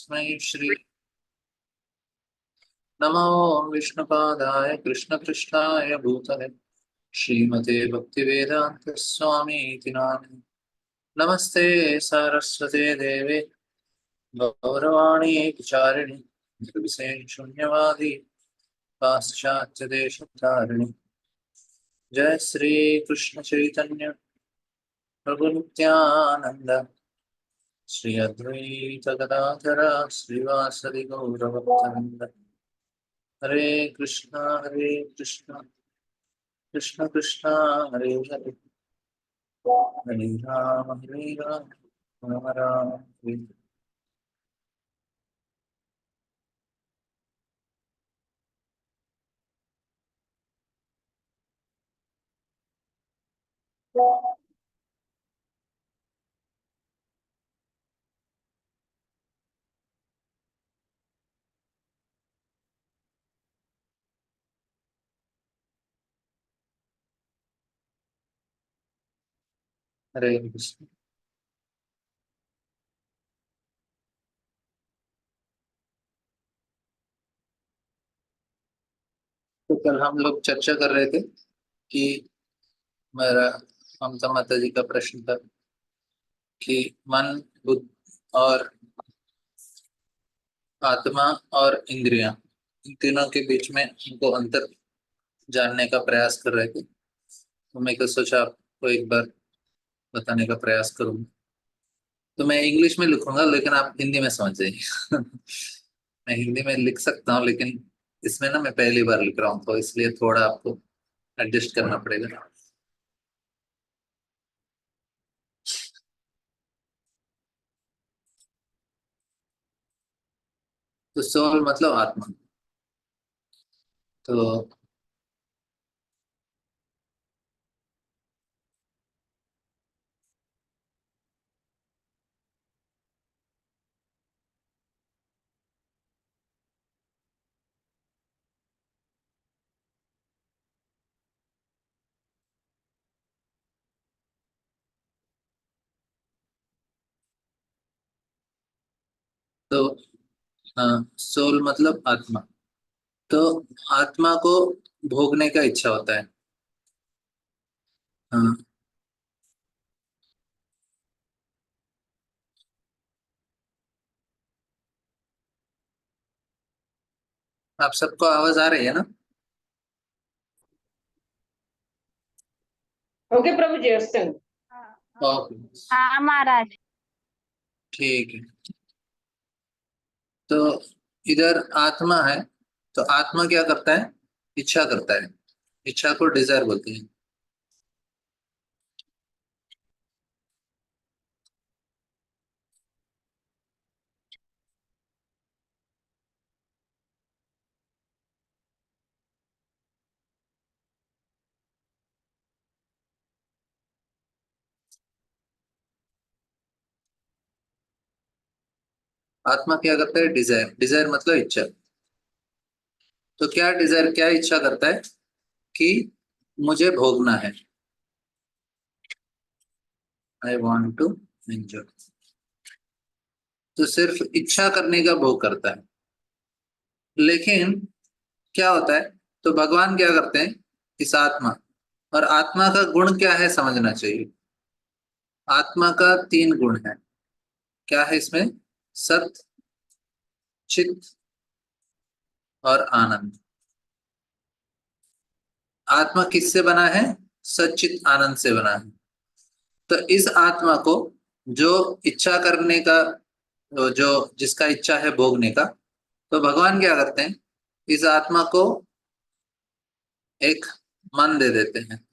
तस्मै श्री नमो विष्णुपादाय कृष्णपृष्ठाय भूतले श्रीमते भक्तिवेदांत स्वामी इति नामिने। नमस्ते सारस्वते देवे गौरवाणी विचारिणि निर्विशेष शून्यवादी पाश्चात्य देशधारिणि। जय श्री कृष्ण चैतन्य प्रभु नित्यानंद श्री अद्वैत गदाधर श्रीवासदि गौरभक्तवृंद। हरे कृष्णा कृष्ण कृष्ण हरे हरे हरे राम राम राम हरे हरे। हरे कृष्ण। तो कल हम लोग चर्चा कर रहे थे कि मेरा ममता माता जी का प्रश्न था कि मन बुद्ध और आत्मा और इंद्रियां, इन तीनों के बीच में उनको अंतर जानने का प्रयास कर रहे थे। तो मैं तो सोचा आपको एक बार बताने का प्रयास करूंगा। तो मैं इंग्लिश में लिखूंगा लेकिन आप हिंदी में समझ जाइए। मैं हिंदी में लिख सकता हूँ लेकिन इसमें ना मैं पहली बार लिख रहा हूँ तो इसलिए थोड़ा आपको एडजस्ट करना पड़ेगा। तो सोल मतलब आत्मा। तो तो सोल मतलब आत्मा। तो आत्मा को भोगने का इच्छा होता है। हाँ। आप सबको आवाज आ रही है ना? ओके प्रभु जी वस्तु। ओके। हाँ महाराज। ठीक है। तो इधर आत्मा है। तो आत्मा क्या करता है? इच्छा करता है। इच्छा को डिजायर बोलते हैं। आत्मा क्या करता है? डिजायर। डिजायर मतलब इच्छा। तो क्या डिजायर, क्या इच्छा करता है कि मुझे भोगना है। I want to enjoy. तो सिर्फ इच्छा करने का भोग करता है। लेकिन क्या होता है? तो भगवान क्या करते हैं? इस आत्मा, और आत्मा का गुण क्या है समझना चाहिए। आत्मा का तीन गुण है। क्या है इसमें? सत, चित और आनंद। आत्मा किससे बना है? सच्चित आनंद से बना है। तो इस आत्मा को जो इच्छा करने का, जो जिसका इच्छा है भोगने का, तो भगवान क्या करते हैं? इस आत्मा को एक मन दे देते हैं।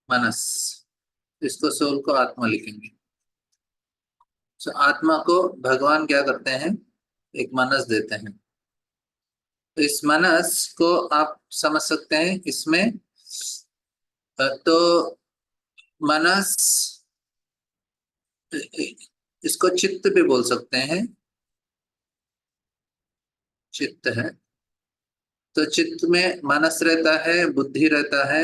मनस। इसको सोल को आत्मा लिखेंगे। तो आत्मा को भगवान क्या करते हैं? एक मनस देते हैं। तो इस मनस को आप समझ सकते हैं इसमें। तो मनस, इसको चित्त भी बोल सकते हैं। चित्त है। तो चित्त में मनस रहता है, बुद्धि रहता है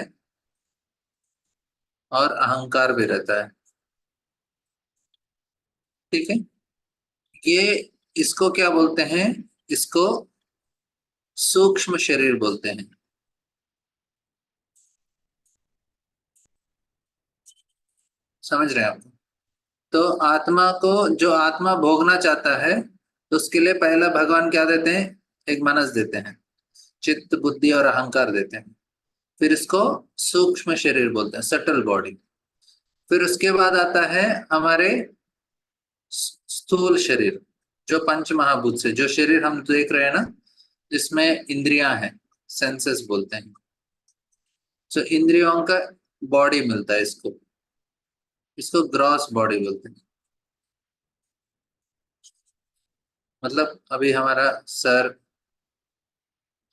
और अहंकार भी रहता है। ठीक है, ये इसको क्या बोलते हैं, इसको सूक्ष्म शरीर बोलते हैं। समझ रहे हैं आप? तो आत्मा को, जो आत्मा भोगना चाहता है, तो उसके लिए पहला भगवान क्या देते हैं, एक मनस देते हैं, चित्त बुद्धि और अहंकार देते हैं। फिर इसको सूक्ष्म शरीर बोलते हैं, सटल बॉडी। फिर उसके बाद आता है हमारे स्थूल शरीर, जो पंच महाभूत से, जो शरीर हम देख रहे हैं ना, जिसमें इंद्रियां हैं, सेंसेस बोलते हैं। तो इंद्रियों का बॉडी मिलता है इसको, इसको ग्रॉस बॉडी बोलते हैं। मतलब अभी हमारा सर,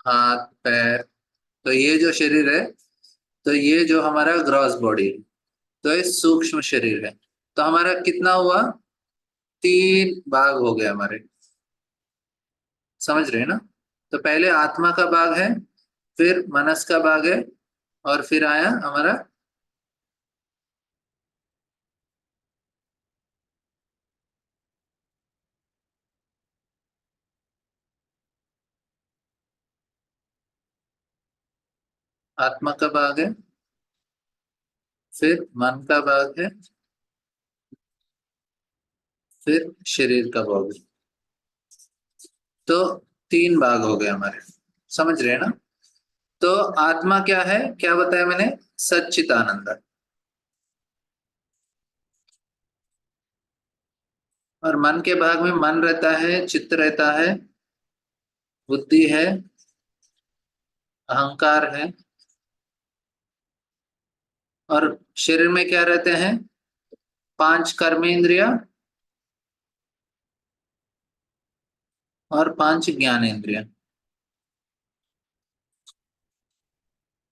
हाथ, पैर, तो ये जो शरीर है, तो ये जो हमारा ग्रॉस बॉडी है, तो ये सूक्ष्म शरीर है। तो हमारा कितना हुआ, तीन भाग हो गए हमारे। समझ रहे हैं ना? तो पहले आत्मा का भाग है, फिर मनस का भाग है, और फिर आया हमारा आत्मा का भाग है, फिर मन का भाग है, फिर शरीर का भाग है। तो तीन भाग हो गए हमारे। समझ रहे हैं ना? तो आत्मा क्या है, क्या बताया मैंने, सच्चिदानंद। और मन के भाग में मन रहता है, चित्त रहता है, बुद्धि है, अहंकार है, और शरीर में क्या रहते हैं, पांच कर्मेंद्रिया और पांच ज्ञानेंद्रिया।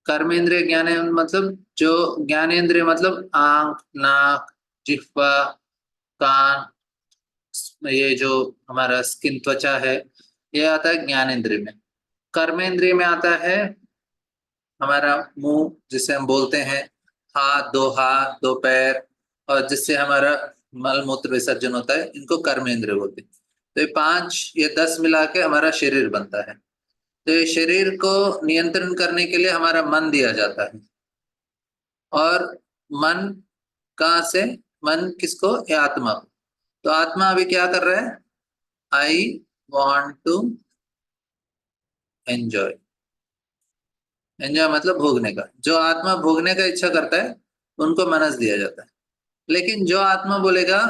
कर्मेंद्रिय ज्ञानेंद्रिय मतलब, जो ज्ञानेंद्रिय मतलब आंख, नाक, जिह्वा, कान, ये जो हमारा स्किन, त्वचा है, ये आता है ज्ञानेंद्रिय में। कर्मेंद्रिय में आता है हमारा मुंह, जिसे हम बोलते हैं, हाथ, दो पैर, और जिससे हमारा मल मूत्र विसर्जन होता है, इनको कर्मेंद्रिय बोलते हैं। तो ये पांच, ये 10 मिला के हमारा शरीर बनता है। तो ये शरीर को नियंत्रण करने के लिए हमारा मन दिया जाता है। और मन कहाँ से, मन किसको, ये आत्मा को। तो आत्मा अभी क्या कर रहा है, I want to enjoy. Enjoy मतलब भोगने का। जो आत्मा भोगने का इच्छा करता है, उनको मनस दिया जाता है। लेकिन जो आत्मा बोलेगा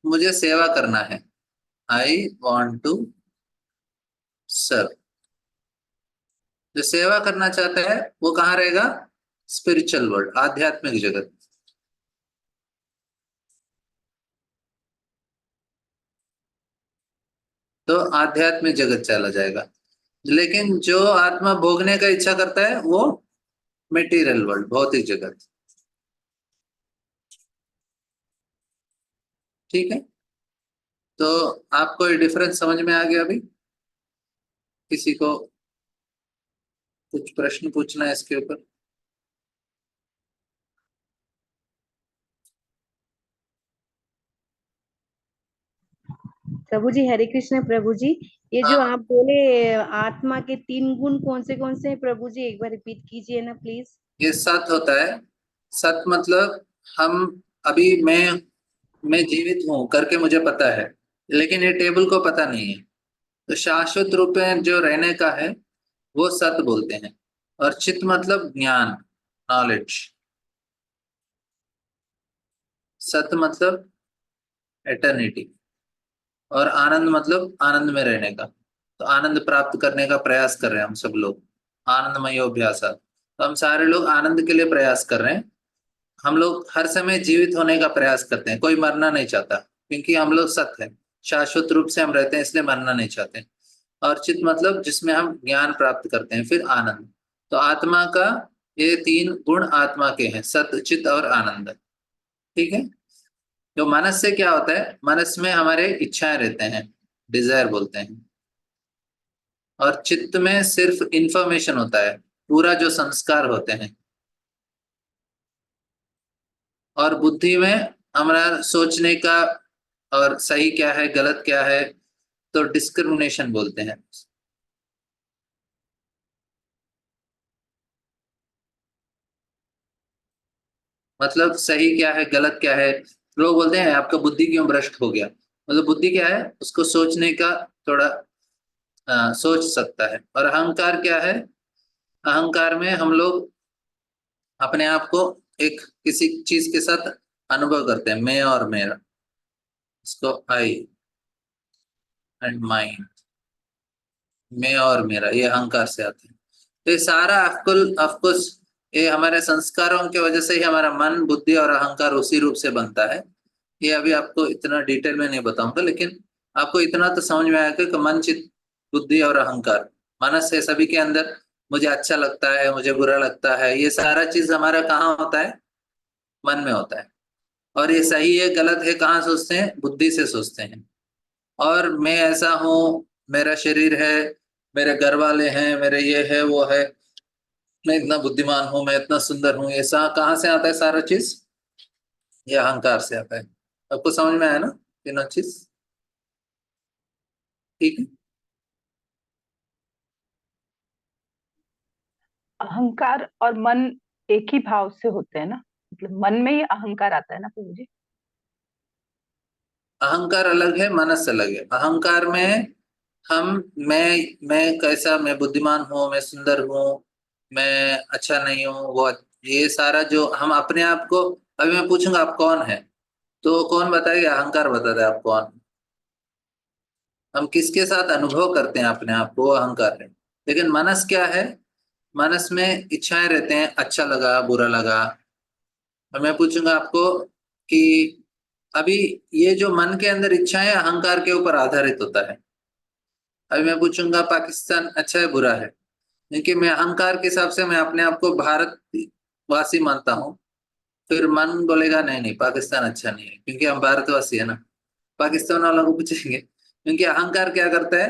मुझे सेवा करना है, आई वॉन्ट टू सर्व, जो सेवा करना चाहता है वो कहाँ रहेगा, स्पिरिचुअल वर्ल्ड, आध्यात्मिक जगत। तो आध्यात्मिक जगत चला जाएगा। लेकिन जो आत्मा भोगने का इच्छा करता है, वो मेटीरियल वर्ल्ड, भौतिक जगत। ठीक है, तो आपको ये डिफरेंस समझ में आ गया अभी? किसी को कुछ प्रश्न पूछना है इसके ऊपर? प्रभु जी, हरे कृष्ण प्रभु जी। ये जो हाँ, आप बोले आत्मा के तीन गुण कौन से हैं प्रभु जी, एक बार रिपीट कीजिए ना प्लीज। ये सत होता है। सत मतलब, हम अभी मैं जीवित हूं करके मुझे पता है, लेकिन ये टेबल को पता नहीं है। तो शाश्वत रूप में जो रहने का है, वो सत बोलते हैं। और चित मतलब ज्ञान, नॉलेज। सत मतलब एटर्निटी। और आनंद मतलब आनंद में रहने का। तो आनंद प्राप्त करने का प्रयास कर रहे हैं हम सब लोग, आनंदमयोभ्यास। तो हम सारे लोग आनंद के लिए प्रयास कर रहे हैं। हम लोग हर समय जीवित होने का प्रयास करते हैं, कोई मरना नहीं चाहता, क्योंकि हम लोग सत्य है, शाश्वत रूप से हम रहते हैं, इसलिए मरना नहीं चाहते। और चित मतलब जिसमें हम ज्ञान प्राप्त करते हैं, फिर आनंद। तो आत्मा का ये तीन गुण आत्मा के हैं, सत, चित और आनंद। ठीक है। जो मनस से क्या होता है, मनस में हमारे इच्छाएं रहते हैं, डिजायर बोलते हैं। और चित्त में सिर्फ इंफॉर्मेशन होता है, पूरा जो संस्कार होते हैं। और बुद्धि में हमारा सोचने का और सही क्या है गलत क्या है, तो डिस्क्रिमिनेशन बोलते हैं। मतलब सही क्या है गलत क्या है, लोग बोलते हैं आपका बुद्धि क्यों भ्रष्ट हो गया, मतलब बुद्धि क्या है उसको सोचने का थोड़ा सोच सकता है। और अहंकार क्या है, अहंकार में हम लोग अपने आप को एक किसी चीज के साथ अनुभव करते हैं, मैं और मेरा, इसको आई एंड माइन, मैं और मेरा, ये अहंकार से आता है। तो ये सारा ऑफकोर्स ये हमारे संस्कारों की वजह से ही हमारा मन बुद्धि और अहंकार उसी रूप से बनता है। ये अभी आपको इतना डिटेल में नहीं बताऊंगा, लेकिन आपको इतना तो समझ में आएगा कि मन चित्त बुद्धि और अहंकार मनस है सभी के अंदर। मुझे अच्छा लगता है, मुझे बुरा लगता है, ये सारा चीज हमारा कहाँ होता है, मन में होता है। और ये सही है गलत है कहाँ सोचते हैं, बुद्धि से सोचते हैं। और मैं ऐसा हूँ, मेरा शरीर है, मेरे घर वाले हैं, मेरे ये है वो है, मैं इतना बुद्धिमान हूँ, मैं इतना सुंदर हूँ, ये कहाँ से आता है सारा चीज, ये अहंकार से आता है। आपको समझ में आया ना तीनों चीज, ठीक है। अहंकार और मन एक ही भाव से होते हैं ना, मतलब मन में ही अहंकार आता है ना प्रभु जी। अहंकार अलग है, मनस अलग है। अहंकार में हम मैं कैसा, मैं बुद्धिमान हूँ, मैं सुंदर हूँ, मैं अच्छा नहीं हूँ, वो ये सारा जो हम अपने आप को, अभी मैं पूछूंगा आप कौन है, तो कौन बताएगा, अहंकार बताता है आप कौन। हम किसके साथ अनुभव करते हैं अपने आप को, वो अहंकार है। लेकिन मनस क्या है, मनस में इच्छाएं रहते हैं, अच्छा लगा बुरा लगा। और मैं पूछूंगा आपको कि अभी ये जो मन के अंदर इच्छाएं अहंकार के ऊपर आधारित होता है। अभी मैं पूछूंगा पाकिस्तान अच्छा है बुरा है, क्योंकि मैं अहंकार के हिसाब से मैं अपने आप को भारतवासी मानता हूँ। फिर मन बोलेगा नहीं नहीं पाकिस्तान अच्छा नहीं है, क्योंकि हम भारतवासी है ना। पाकिस्तान वालों को पूछेंगे, क्योंकि अहंकार क्या करता है,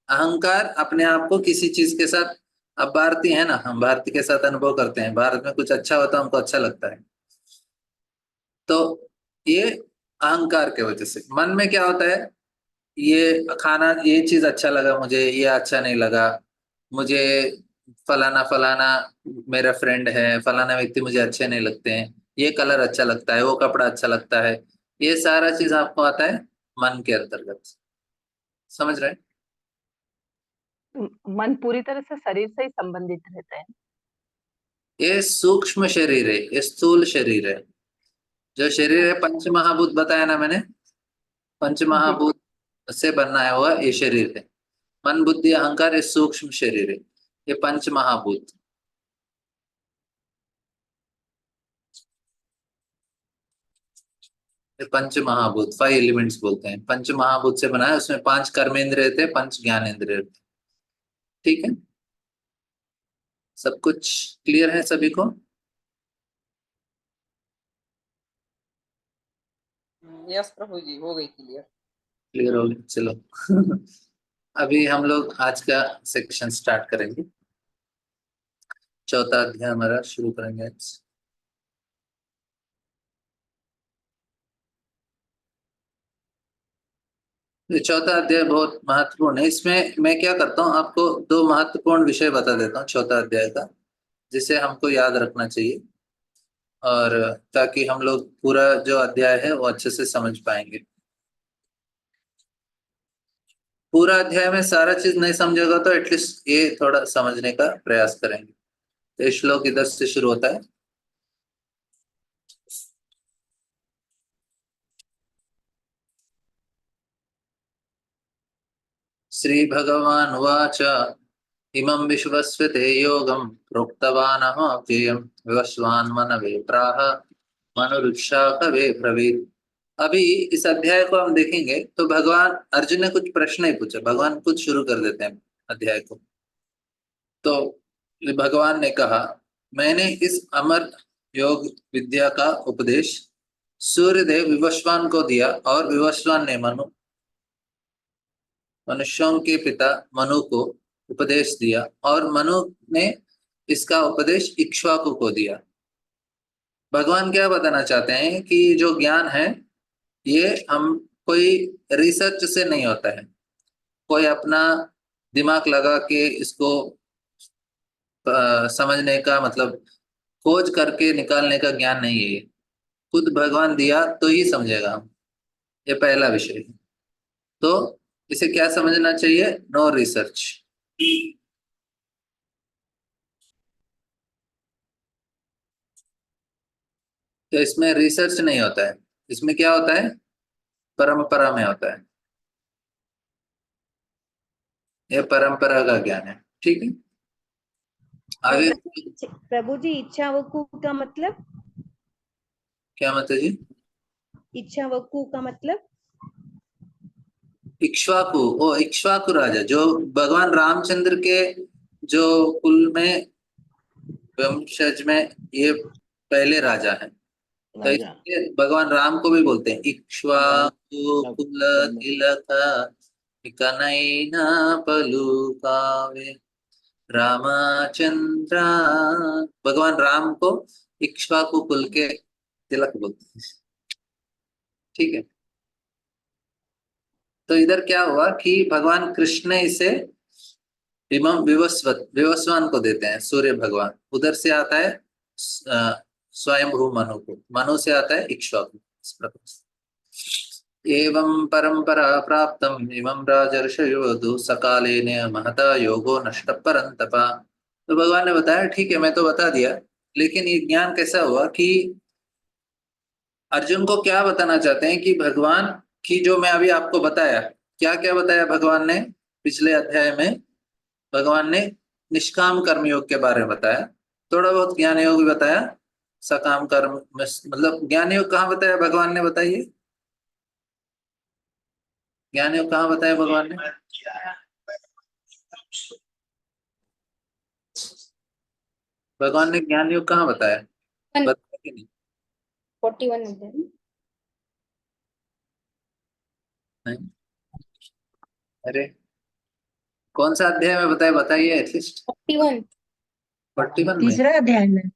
अहंकार अपने आप को किसी चीज के साथ, अब भारतीय है ना, हम भारतीय के साथ अनुभव करते हैं, भारत में कुछ अच्छा होता है हमको अच्छा लगता है। तो ये अहंकार के वजह से। मन में क्या होता है, ये खाना ये चीज अच्छा लगा मुझे, ये अच्छा नहीं लगा मुझे, फलाना फलाना मेरा फ्रेंड है, फलाना व्यक्ति मुझे अच्छे नहीं लगते हैं, ये कलर अच्छा लगता है, वो कपड़ा अच्छा लगता है, ये सारा चीज आपको आता है मन के अंतर्गत। समझ रहे हैं। मन पूरी तरह से शरीर से ही संबंधित रहता है। ये सूक्ष्म शरीर है, ये स्थूल शरीर है। जो शरीर है पंच महाभूत बताया ना मैंने, पंच जी जी। महाभूत से बनाया हुआ ये शरीर है। मन बुद्धि अहंकार ये सूक्ष्म शरीर है, ये पंच महाभूत। ये पंच महाभूत 5 एलिमेंट्स बोलते हैं, पंच महाभूत से बना है, उसमें 5 कर्मेंद्रिय थे, 5 ज्ञानेंद्रिय थे। ठीक है, सब कुछ क्लियर है सभी को। यस प्रभु जी, हो गई क्लियर। क्लियर हो गया, चलो। अभी हम लोग आज का सेक्शन स्टार्ट करेंगे, चौथा अध्याय हमारा शुरू करेंगे आज। ये चौथा अध्याय बहुत महत्वपूर्ण है। इसमें मैं क्या करता हूँ, आपको 2 महत्वपूर्ण विषय बता देता हूँ चौथा अध्याय का, जिसे हमको याद रखना चाहिए, और ताकि हम लोग पूरा जो अध्याय है वो अच्छे से समझ पाएंगे। पूरा अध्याय में सारा चीज नहीं समझेगा तो एटलीस्ट ये थोड़ा समझने का प्रयास करेंगे। तो श्लोक इधर से शुरू होता है। श्री भगवान उवाच इमं विश्वस्य ते योगं प्रोक्तवानः अव्ययं विवस्वान् मनवे प्राह मनुरुक्षा कवे ब्रवीत्। अभी इस अध्याय को हम देखेंगे तो भगवान अर्जुन ने कुछ प्रश्न ही पूछा, भगवान खुद शुरू कर देते हैं अध्याय को। तो भगवान ने कहा, मैंने इस अमर योग विद्या का उपदेश सूर्यदेव विवस्वान को दिया, और विवस्वान ने मनुष्यों के पिता मनु को उपदेश दिया, और मनु ने इसका उपदेश इक्ष्वाकु को दिया। भगवान क्या बताना चाहते हैं कि जो ज्ञान है ये हम कोई रिसर्च से नहीं होता है, कोई अपना दिमाग लगा के इसको समझने का मतलब खोज करके निकालने का ज्ञान नहीं है ये। खुद भगवान दिया तो ही समझेगा हम। ये पहला विषय है। तो इसे क्या समझना चाहिए? No research. तो इसमें रिसर्च नहीं होता है, इसमें क्या होता है? परंपरा में होता है। ये परंपरा का ज्ञान है। ठीक है, आगे प्रभु जी इच्छा वकु का मतलब? क्या मतलब जी? इच्छा वकु का मतलब? इक्ष्वाकु, ओ इक्ष्वाकु राजा जो भगवान रामचंद्र के जो कुल में वंशज में ये पहले राजा हैं। तो राजा इसलिए भगवान राम को भी बोलते हैं इक्ष्वाकु कुल तिलक कनैना पलुकावे रामचंद्र। भगवान राम को इक्ष्वाकु कुल के तिलक बोलते हैं। ठीक है, तो इधर क्या हुआ कि भगवान कृष्ण ने इसे विवस्वान को देते हैं, सूर्य भगवान। उधर से आता है स्वयंभू मनु को, मनु से आता है इक्ष्वाकु। इस प्रकार से एवं परंपरा प्राप्तम इमं राजर्षयो सकालेन महता योगो नष्ट परंतप। तो भगवान ने बताया ठीक है मैं तो बता दिया, लेकिन ये ज्ञान कैसा हुआ कि अर्जुन को क्या बताना चाहते हैं कि भगवान की जो मैं अभी आपको बताया, क्या क्या बताया भगवान ने पिछले अध्याय में? भगवान ने निष्काम कर्म योग के बारे में बताया, थोड़ा बहुत ज्ञान योग भी बताया, सकाम कर्म मतलब ज्ञान योग कहाँ बताया भगवान ने? बताइए, ज्ञान योग कहाँ बताया भगवान ने? भगवान ने ज्ञान योग कहाँ बताया? बताया कि नहीं? 41 अध्याय। नहीं? अरे कौन सा अध्याय में बताया? बताइए एटलीस्ट। 41 41 में? तीसरा अध्याय में,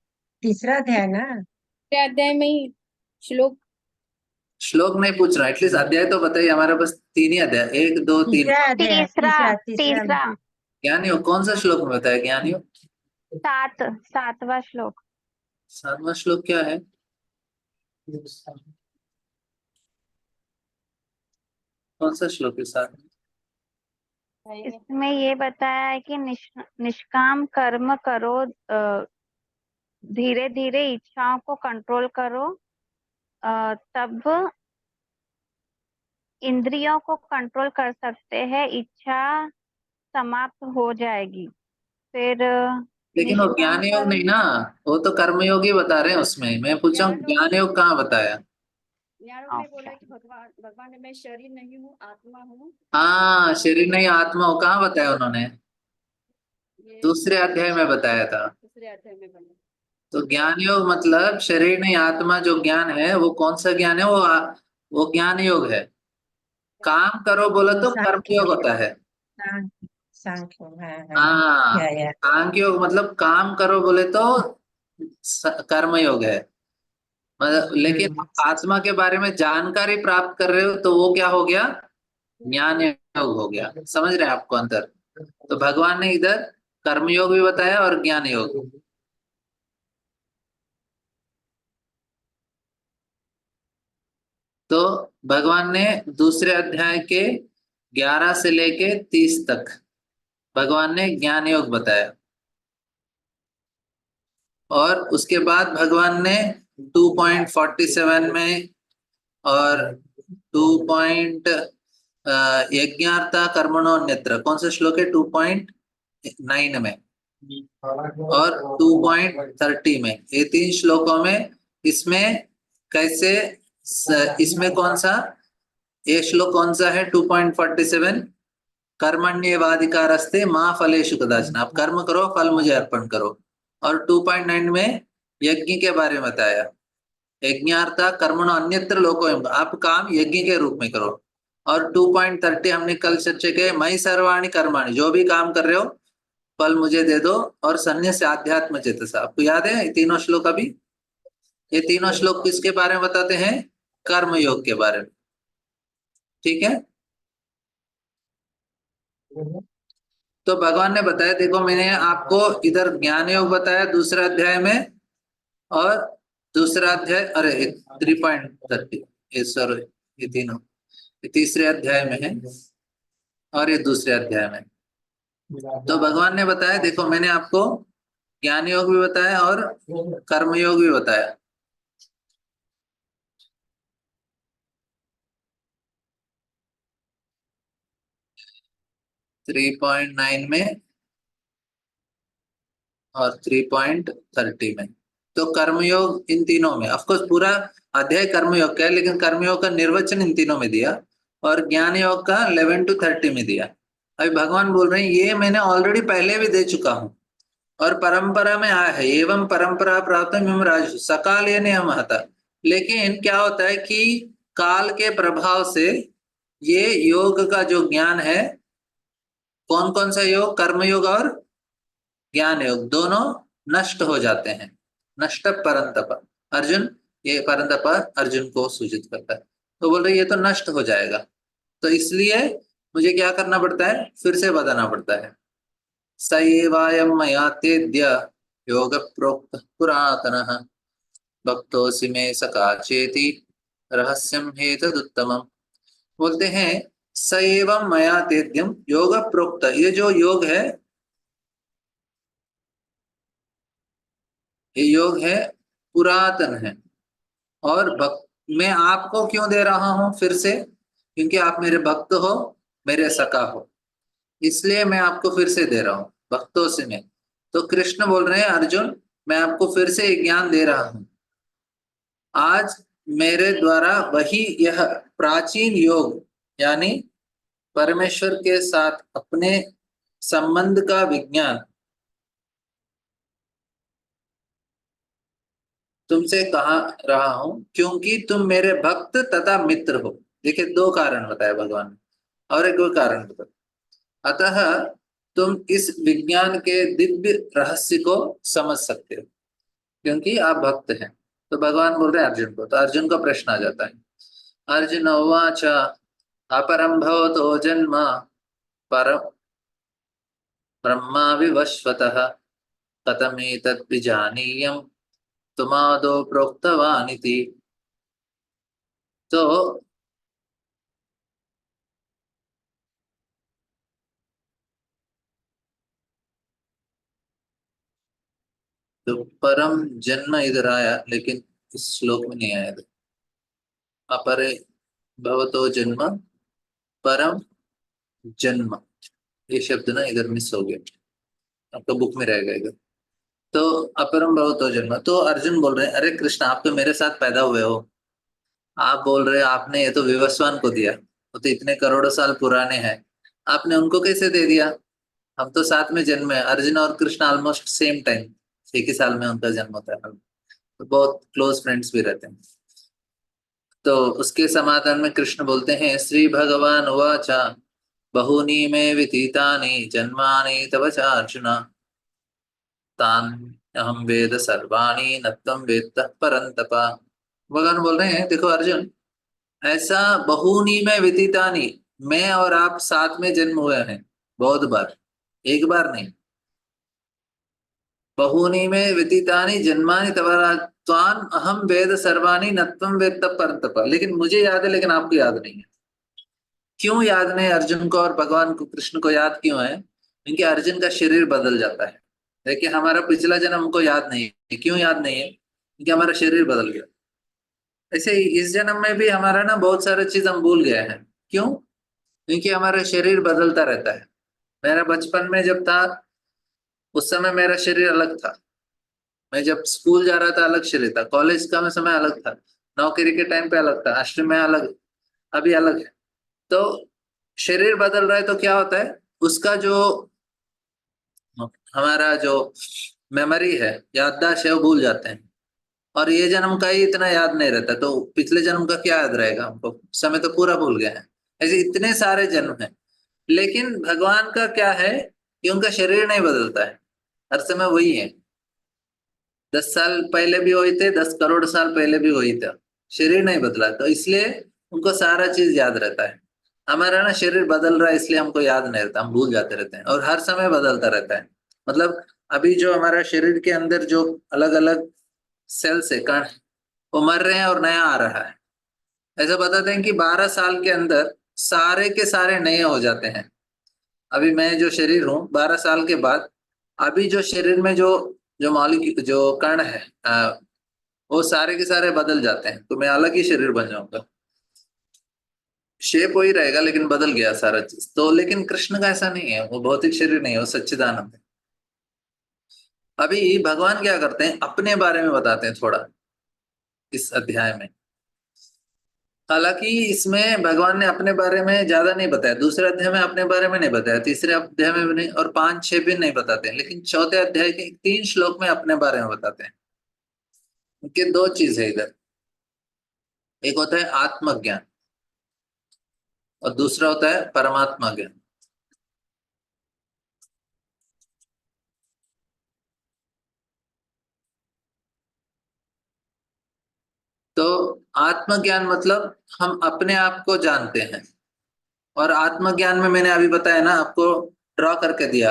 तीसरा अध्याय ना। के अध्याय में ही श्लोक। श्लोक नहीं पूछ रहा, एटलीस्ट अध्याय तो बताइए। हमारे पास 3 ही अध्याय, 1 2 3। तीसरा अध्याय, तीसरा में। ज्ञान योग कौन सा श्लोक में बताया? ज्ञान योग 7वां श्लोक। 7वां श्लोक क्या है? कौन सा श्लोक है 7? इसमें ये बताया है कि निष्काम कर्म करो, धीरे धीरे इच्छाओं को कंट्रोल करो, तब इंद्रियों को कंट्रोल कर सकते हैं, इच्छा समाप्त हो जाएगी। फिर लेकिन वो ज्ञान योग नहीं ना, वो तो कर्म योग ही बता रहे हैं उसमें। मैं पूछा हूँ ज्ञान योग कहाँ बताया? ज्ञान में बोला कि भगवान ने मैं शरीर नहीं हूँ आत्मा हूँ। हाँ, शरीर नहीं आत्मा हो, कहाँ बताया उन्होंने? दूसरे अध्याय में बताया था। दूसरे अध्याय में बना। तो ज्ञान योग मतलब शरीर नहीं आत्मा जो ज्ञान है वो कौन सा ज्ञान है? वो ज्ञान योग है। काम करो बोला तो कर्म योग होता है। सांख्य, हाँ हाँ, या सांख्य योग मतलब काम करो बोले तो कर्म योग है। मतलब लेकिन आप आत्मा के बारे में जानकारी प्राप्त कर रहे हो तो वो क्या हो गया? ज्ञान योग हो गया। समझ रहे हैं आपको अंतर? तो भगवान ने इधर कर्म योग भी बताया और ज्ञान योग। तो भगवान ने दूसरे अध्याय के 11 से लेके 30 तक भगवान ने ज्ञान योग बताया, और उसके बाद भगवान ने 2.47 में और 2. यज्ञार्था कर्मणो अन्यत्र, कौन सा श्लोक है? 2.9 में और 2.30 में, ये 3 श्लोकों में इसमें कैसे इसमें कौन सा ये श्लोक कौन सा है? 2.47 कर्मण्येवाधिकारस्ते मां फलेषु कदाचन, आप कर्म करो फल मुझे अर्पण करो। और 2.9 में यज्ञ के बारे में बताया, यज्ञार्था कर्मणो अन्यत्र लोकोयम, आप काम यज्ञ के रूप में करो। और 2.30 हमने कल चर्चा किया, मई सर्वाणि कर्माणि, जो भी काम कर रहे हो फल मुझे दे दो, और सन्न्यास आध्यात्म चेतसा। आपको याद है ये तीनों श्लोक? अभी ये तीनों श्लोक किसके बारे में बताते हैं? कर्म योग के बारे में। ठीक है। तो भगवान ने बताया, देखो मैंने आपको इधर ज्ञान योग बताया दूसरा अध्याय में, और दूसरा अध्याय, अरे 3.30, सॉरी ये तीनों, ये तीसरे अध्याय में है और ये दूसरे अध्याय में। तो भगवान ने बताया, देखो मैंने आपको ज्ञान योग भी बताया और कर्म योग भी बताया। थ्री 3.9 में और 3.30 में। तो कर्मयोग इन तीनों में, ऑफकोर्स पूरा अध्याय कर्मयोग का है, लेकिन कर्मयोग का निर्वचन इन तीनों में दिया, और ज्ञान योग का 11 to 30 में दिया। अभी भगवान बोल रहे हैं ये मैंने ऑलरेडी पहले भी दे चुका हूं और परंपरा में आया है, एवं परंपरा प्राप्त राज सकाल ये नियम आता। लेकिन क्या होता है कि काल के प्रभाव से ये योग का जो ज्ञान है, कौन कौन सा योग, कर्मयोग और ज्ञान योग, दोनों नष्ट हो जाते हैं। नष्ट परंतप, अर्जुन, ये परंतप अर्जुन को सूचित करता है। तो बोल रहे ये तो नष्ट हो जाएगा, तो इसलिए मुझे क्या करना पड़ता है, फिर से बताना पड़ता है। स एवायं मया तेद्य योग प्रोक्त पुरातनः भक्तोऽसि मे सखा चेति रहस्यम हेतदुत्तमम्। बोलते हैं स एवं मया तेद्यम योग प्रोक्त, ये जो योग है, ये योग है पुरातन है, और भक्त मैं आपको क्यों दे रहा हूं फिर से, क्योंकि आप मेरे भक्त हो, मेरे सखा हो, इसलिए मैं आपको फिर से दे रहा हूं, भक्तों से मैं। तो कृष्ण बोल रहे हैं अर्जुन, मैं आपको फिर से एक ज्ञान दे रहा हूं। आज मेरे द्वारा वही यह प्राचीन योग, यानी परमेश्वर के साथ अपने संबंध का विज्ञान तुमसे कहा रहा हूं, क्योंकि तुम मेरे भक्त तथा मित्र हो। देखिए दो कारण बताया भगवान ने, और एक और कारण बताया। अतः तुम इस विज्ञान के दिव्य रहस्य को समझ सकते हो, क्योंकि आप भक्त हैं। तो भगवान बोल रहे हैं अर्जुन को, तो अर्जुन का प्रश्न आ जाता है। अर्जुन उवाच अपरं भवतो जन्म परं ब्रह्मा विवस्वतः कथमेतत् विजानीयम् तुमादौ प्रोक्तवान् इति। तो परम जन्म इधर आया, लेकिन इस श्लोक में नहीं आया था। अपरे भवतो जन्म परम जन्म, ये शब्द ना इधर मिस हो गया, आपका बुक में रहेगा इधर। तो अपरम भवतो जन्म, तो अर्जुन बोल रहे हैं अरे कृष्ण आप तो मेरे साथ पैदा हुए हो, आप बोल रहे हो आपने ये तो विवस्वान को दिया, वो तो इतने करोड़ों साल पुराने हैं, आपने उनको कैसे दे दिया? हम तो साथ में जन्मे, अर्जुन और कृष्ण ऑलमोस्ट सेम टाइम, एक ही साल में उनका जन्म होता है, तो बहुत क्लोज फ्रेंड्स भी रहते हैं। तो उसके समाधान में कृष्ण बोलते हैं श्री भगवान उवाच बहूनि मे वितीतानि जन्मानि तव च अर्जुन तान् अहम वेद सर्वाणि न त्वं वेत्तः परन्तप। भगवान बोल रहे हैं देखो अर्जुन, ऐसा बहूनि में वितीतानि, मैं और आप साथ में जन्म हुए हैं बहुत बार, एक बार नहीं। बहूनि में व्यतीतानि जन्मानि तव त्वान् अहम वेद सर्वाणि न त्वं वेत्तः परन्तप। लेकिन मुझे याद है, लेकिन आपको याद नहीं है। क्यों याद नहीं अर्जुन को और भगवान को, कृष्ण को याद क्यों है? क्योंकि अर्जुन का शरीर बदल जाता है। देखिए हमारा पिछला जन्म हमको याद नहीं है, क्यों याद नहीं है? क्योंकि हमारा शरीर बदल गया। ऐसे ही इस जन्म में भी हमारा ना बहुत सारे चीज हम भूल गए हैं। क्यों? क्योंकि हमारा शरीर बदलता रहता है। मेरा बचपन में जब था उस समय मेरा शरीर अलग था, मैं जब स्कूल जा रहा था अलग शरीर था, कॉलेज का समय अलग था, नौकरी के टाइम पे अलग था, आश्रम में अलग, अभी अलग है। तो शरीर बदल रहा है तो क्या होता है, उसका जो हमारा जो मेमोरी है, याददाश्त है, वो भूल जाते हैं। और ये जन्म का ही इतना याद नहीं रहता, तो पिछले जन्म का क्या याद रहेगा हमको? समय तो पूरा भूल गए हैं। ऐसे इतने सारे जन्म हैं, लेकिन भगवान का क्या है कि उनका शरीर नहीं बदलता है, हर समय वही है। 10 साल पहले भी वही थे, 10 करोड़ साल पहले भी वही था, शरीर नहीं बदला, तो इसलिए उनको सारा चीज याद रहता है। हमारा ना शरीर बदल रहा है इसलिए हमको याद नहीं रहता, हम भूल जाते रहते हैं, और हर समय बदलता रहता है। मतलब अभी जो हमारा शरीर के अंदर जो अलग अलग सेल्स है, कण, वो मर रहे हैं और नया आ रहा है। ऐसा बताते हैं कि 12 साल के अंदर सारे के सारे नए हो जाते हैं। अभी मैं जो शरीर हूँ 12 साल के बाद, अभी जो शरीर में जो जो मॉलिक्यूल जो कण है वो सारे के सारे बदल जाते हैं, तो मैं अलग ही शरीर बन जाऊंगा। शेप वही रहेगा लेकिन बदल गया सारा चीज। तो लेकिन कृष्ण का ऐसा नहीं है, वो भौतिक शरीर नहीं है, वो सच्चिदानंद है। अभी भगवान क्या करते हैं, अपने बारे में बताते हैं थोड़ा इस अध्याय में। हालांकि इसमें भगवान ने अपने बारे में ज्यादा नहीं बताया, दूसरे अध्याय में अपने बारे में नहीं बताया, तीसरे अध्याय में भी नहीं, और 5-6 भी नहीं बताते हैं, लेकिन चौथे अध्याय के 3 श्लोक में अपने बारे में बताते हैं। उनके 2 चीज है इधर, एक होता है आत्मज्ञान और दूसरा होता है परमात्मा ज्ञान। तो आत्मज्ञान मतलब हम अपने आप को जानते हैं, और आत्मज्ञान में मैंने अभी बताया ना आपको, ड्रॉ करके दिया,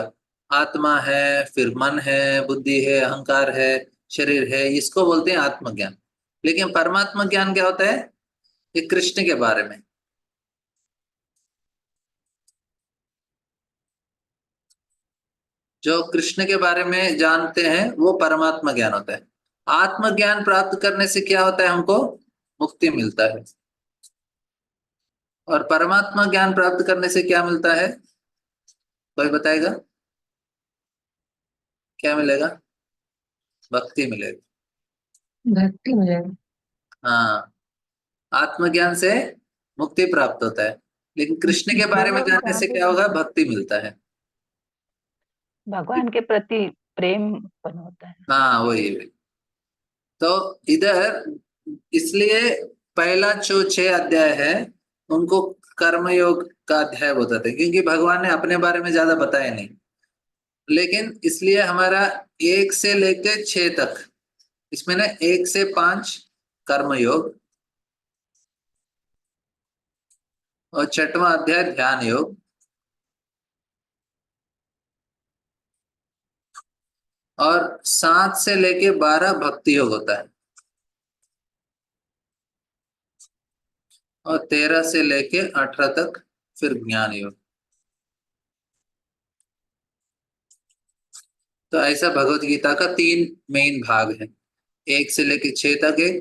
आत्मा है, फिर मन है, बुद्धि है, अहंकार है, शरीर है, इसको बोलते हैं आत्मज्ञान। लेकिन परमात्मा ज्ञान क्या होता है, ये कृष्ण के बारे में। जो कृष्ण के बारे में जानते हैं वो परमात्मा ज्ञान होता है। आत्मज्ञान प्राप्त करने से क्या होता है, हमको मुक्ति मिलता है। और परमात्मा ज्ञान प्राप्त करने से क्या मिलता है, कोई बताएगा? क्या मिलेगा? भक्ति मिलेगी। भक्ति मिलेगी। हाँ, आत्मज्ञान से मुक्ति प्राप्त होता है, लेकिन कृष्ण के बारे में जानने से क्या होगा, भक्ति मिलता है। भगवान के प्रति प्रेम उत्पन्न होता है। हाँ वही वही। तो इधर इसलिए पहला जो 6 अध्याय है उनको कर्मयोग का अध्याय बताते हैं, क्योंकि भगवान ने अपने बारे में ज्यादा बताया नहीं। लेकिन इसलिए हमारा 1 से लेके 6 तक, इसमें ना 1 से 5 कर्मयोग, और 6वां अध्याय ध्यान योग, और 7 से लेके 12 भक्ति योग होता है, और 13 से लेके 18 तक फिर ज्ञान योग। तो ऐसा भगवत गीता का 3 मेन भाग है, 1 से लेके 6 तक है,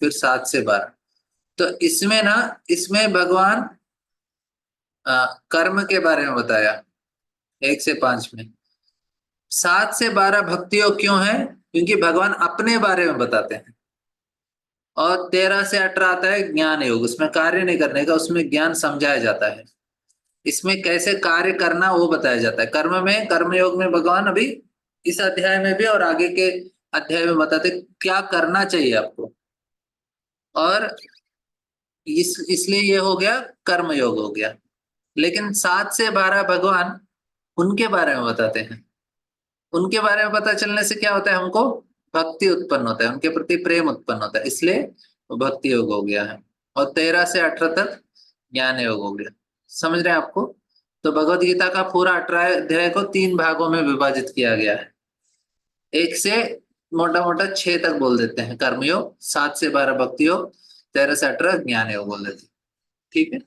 फिर 7 से 12। तो इसमें ना, इसमें भगवान कर्म के बारे में बताया 1 से 5 में। 7 से 12 भक्ति योग क्यों है, क्योंकि भगवान अपने बारे में बताते हैं। और 13 से 18 आता है ज्ञान योग, उसमें कार्य नहीं करने का, उसमें ज्ञान समझाया जाता है। इसमें कैसे कार्य करना वो बताया जाता है। कर्म में, कर्मयोग में भगवान अभी इस अध्याय में भी और आगे के अध्याय में बताते क्या करना चाहिए आपको। और इसलिए ये हो गया कर्मयोग हो गया। लेकिन 7 से 12 भगवान उनके बारे में बताते हैं। उनके बारे में पता चलने से क्या होता है, हमको भक्ति उत्पन्न होता है, उनके प्रति प्रेम उत्पन्न होता है, इसलिए वो भक्ति योग हो गया है। और 13 से 18 तक ज्ञान योग हो गया। समझ रहे हैं आपको? तो भगवत गीता का पूरा 18 अध्याय को 3 भागों में विभाजित किया गया है। 1 से मोटा मोटा 6 तक बोल देते हैं कर्मयोग, 7 से 12 भक्ति योग, 13 से 18 ज्ञान योग बोल देते हैं। ठीक है।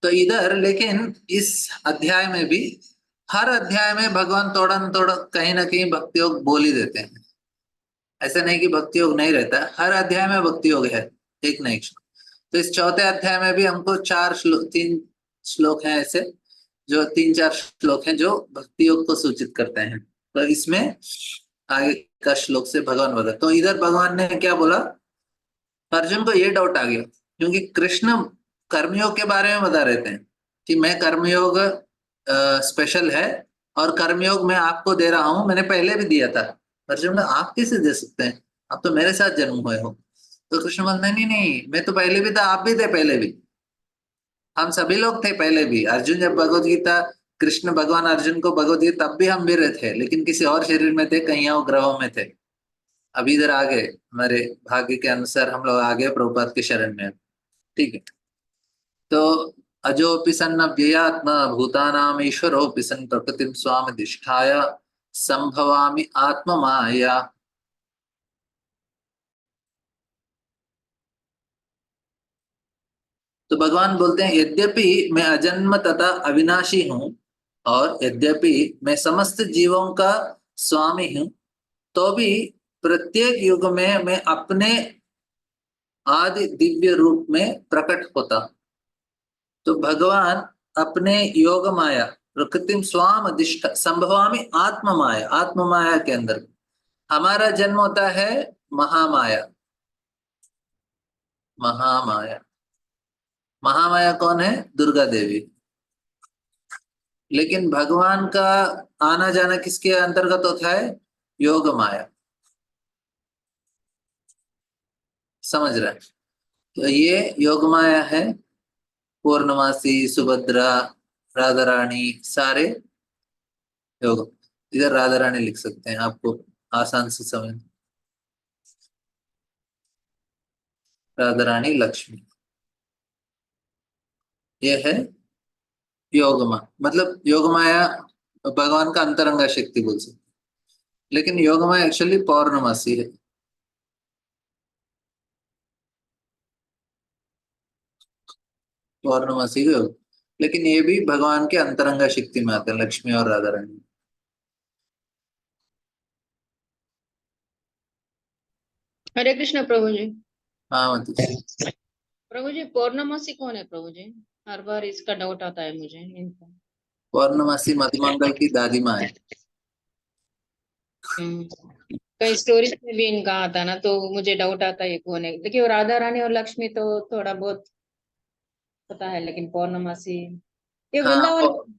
तो इधर लेकिन इस अध्याय में भी, हर अध्याय में भगवान थोड़ा न थोड़ा कहीं ना कहीं भक्ति योग बोल ही देते हैं। ऐसा नहीं कि भक्ति योग नहीं रहता, हर अध्याय में भक्ति योग है, एक ना एक। तो इस चौथे अध्याय में भी हमको 3 श्लोक हैं ऐसे, जो 3-4 श्लोक हैं जो भक्ति योग को सूचित करते हैं। तो इसमें आगे का श्लोक से भगवान बता, तो इधर भगवान ने क्या बोला, अर्जुन को ये डाउट आ गया, क्योंकि कृष्ण कर्मयोग के बारे में बता रहे थे कि मैं कर्मयोग स्पेशल है, और कर्मयोग मैं आपको दे रहा हूं, मैंने पहले भी दिया था। अर्जुन आप कैसे दे सकते हैं, आप तो मेरे साथ जन्म हुए हो। तो कृष्ण बोलते नहीं नहीं, मैं तो पहले भी था, आप भी थे पहले भी, हम सभी लोग थे पहले भी। अर्जुन जब भगवत गीता, कृष्ण भगवान अर्जुन को भगवत गीता, तब भी हम वीर थे, लेकिन किसी और शरीर में थे, कहीं और ग्रहों में थे। अभी इधर आ गए, हमारे भाग्य के अनुसार हम लोग आ गए प्रभुपाद के शरण में। ठीक है। तो अजोऽपि सन्नव्ययात्मा भूतानाम ईश्वरोऽपि सन् प्रकृतिं स्वामधिष्ठाय संभवामि आत्ममाया। तो भगवान बोलते हैं यद्यपि मैं अजन्म तथा अविनाशी हूं और यद्यपि मैं समस्त जीवों का स्वामी हूं, तो भी प्रत्येक युग में मैं अपने आदि दिव्य रूप में प्रकट होता हूं। तो भगवान अपने योग माया प्रकृतिम स्वाम अधिष्ठा संभवामि आत्म माया, आत्म माया के अंदर हमारा जन्म होता है महामाया। महामाया, महामाया कौन है? दुर्गा देवी। लेकिन भगवान का आना जाना किसके अंतर्गत होता है? योग माया। समझ रहे हैं? तो ये योग माया है। पूर्णमासी, सुभद्रा, राधा रानी, सारे योग। इधर राधा रानी लिख सकते हैं, आपको आसान से समझ। राधा रानी, लक्ष्मी, ये है योग माया। मतलब योग माया भगवान का अंतरंगा शक्ति बोल सकते, लेकिन योग माया एक्चुअली पौर्णमासी है। पौर्णमासी का योग, लेकिन ये भी भगवान के अंतरंगा शक्ति में आते हैं, लक्ष्मी और राधा रानी। हरे कृष्ण प्रभु जी। हाँ मतलब प्रभु जी पौर्णमासी कौन है प्रभु जी? हर बार इसका डाउट आता है मुझे इनका। पौर्णमासी मधुमंगल की दादी माँ है। कई स्टोरीज में भी इनका आता है ना, तो मुझे डाउट आता है ये कौन है। देखिए राधा रानी और लक्ष्मी तो थोड़ा बहुत पता है, लेकिन पौर्णमासी ये हाँ वृंदावन।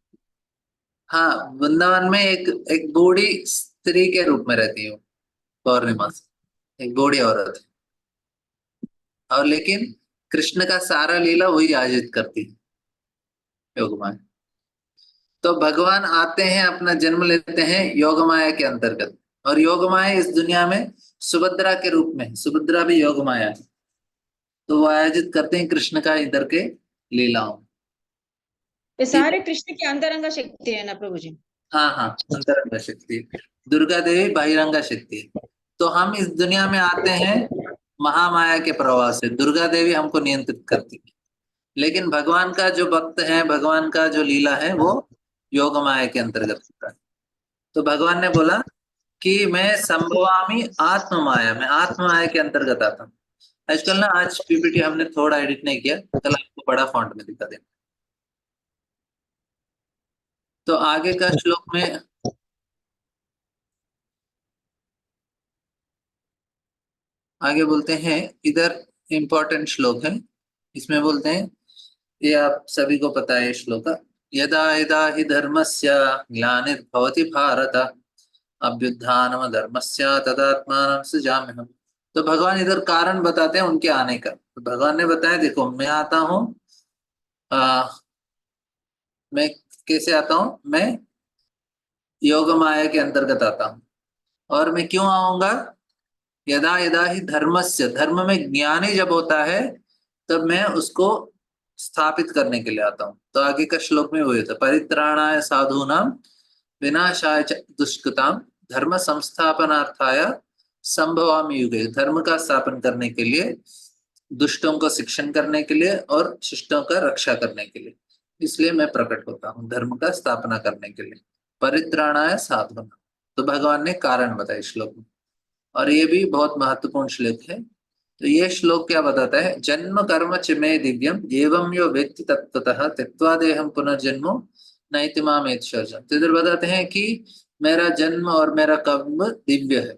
हाँ, वृंदावन में एक एक बूढ़ी स्त्री के रूप में रहती है पौर्णिमासी, एक बूढ़ी औरत है। और लेकिन कृष्ण का सारा लीला वही आयोजित करती है, योग माया। तो भगवान आते हैं, अपना जन्म लेते हैं योग माया के अंतर्गत। और योग माया इस दुनिया में सुभद्रा के रूप में, सुभद्रा भी योग माया है। तो वो आयोजित करते हैं कृष्ण का इधर के लीलाओं। ये सारे कृष्ण की अंतरंगा शक्ति है ना प्रभु जी? हाँ हाँ, अंतरंगा शक्ति। दुर्गा देवी बहिरंगा शक्ति है। तो हम इस दुनिया में आते हैं महामाया के प्रभाव से, दुर्गा देवी हमको नियंत्रित करती है। लेकिन भगवान का जो भक्त है, भगवान का जो लीला है, वो योग माया के अंतर्गत होता है। तो भगवान ने बोला कि मैं संभवामी आत्म माया, मैं आत्म माया के अंतर्गत आता हूँ। आजकल ना, आज पीपीटी हमने थोड़ा एडिट नहीं किया, कल आपको बड़ा फॉन्ट में दिखा देंगे। तो आगे का श्लोक में आगे बोलते हैं, इधर इंपॉर्टेंट श्लोक है। इसमें बोलते हैं, ये आप सभी को पता है श्लोक, यदा यदा हि धर्मस्य ग्लानिर्भवति भारत अभ्युत्थानम धर्मस्य तदात्मानं सृजाम्यहम्। तो भगवान इधर कारण बताते हैं उनके आने का। तो भगवान ने बताया, देखो मैं आता हूँ, मैं कैसे आता हूँ? मैं योग माया के अंतर्गत आता हूँ। और मैं क्यों आऊंगा? यदा यदा ही धर्मस्य, धर्म में ज्ञानी जब होता है तब मैं उसको स्थापित करने के लिए आता हूँ। तो आगे का श्लोक में वही होता है, परित्राणाय साधूनां विनाशाय च दुष्कृतां धर्म संस्थापनार्थाय संभवामि युगे। धर्म का स्थापन करने के लिए, दुष्टों को शिक्षण करने के लिए और शिष्टों का रक्षा करने के लिए, इसलिए मैं प्रकट होता हूँ धर्म का स्थापना करने के लिए। परित्राणाय साधूनां, तो भगवान ने कारण बताया श्लोक में। और ये भी बहुत महत्वपूर्ण श्लोक है। तो ये श्लोक क्या बताता है? जन्म कर्म च मे दिव्यम एवं यो व्यक्ति तत्वतः त्यक्त्वा देहं पुनर्जन्मो नैति मामेति शौचम। तो इधर बताते हैं कि मेरा जन्म और मेरा कर्म दिव्य है।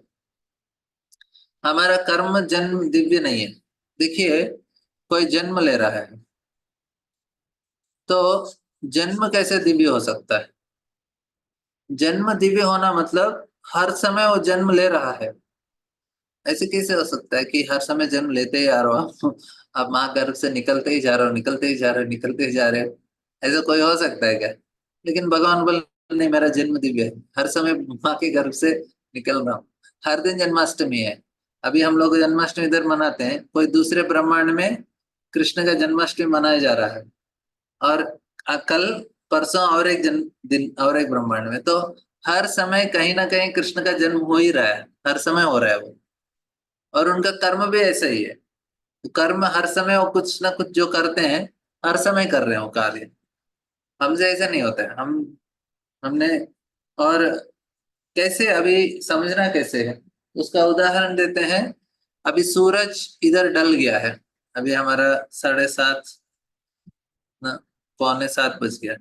हमारा कर्म जन्म दिव्य नहीं है। देखिए, कोई जन्म ले रहा है, तो जन्म कैसे दिव्य हो सकता है? जन्म दिव्य होना मतलब हर समय वो जन्म ले रहा है। ऐसे कैसे हो सकता है कि हर समय जन्म लेते ही आ रहे हो आप माँ गर्भ से निकलते ही जा रहे हो, निकलते ही जा रहे हो, निकलते ही जा रहे हो? ऐसा कोई हो सकता है क्या? लेकिन भगवान बोल, नहीं, मेरा जन्म दिव्य है, हर समय माँ के गर्भ से निकल रहा हूँ। हर दिन जन्माष्टमी है। अभी हम लोग जन्माष्टमी इधर मनाते हैं, कोई दूसरे ब्रह्मांड में कृष्ण का जन्माष्टमी मनाया जा रहा है। और कल परसों और एक दिन और एक ब्रह्मांड में, तो हर समय कहीं ना कहीं कृष्ण का जन्म हो ही रहा है, हर समय हो रहा है वो। और उनका कर्म भी ऐसा ही है, कर्म हर समय वो कुछ ना कुछ जो करते हैं हर समय कर रहे हो कार्य। हमसे ऐसा नहीं होता है, हमने और कैसे अभी समझना कैसे है उसका उदाहरण देते हैं। अभी सूरज इधर ढल गया है, अभी हमारा 7:30 ना 6:45 बज गया,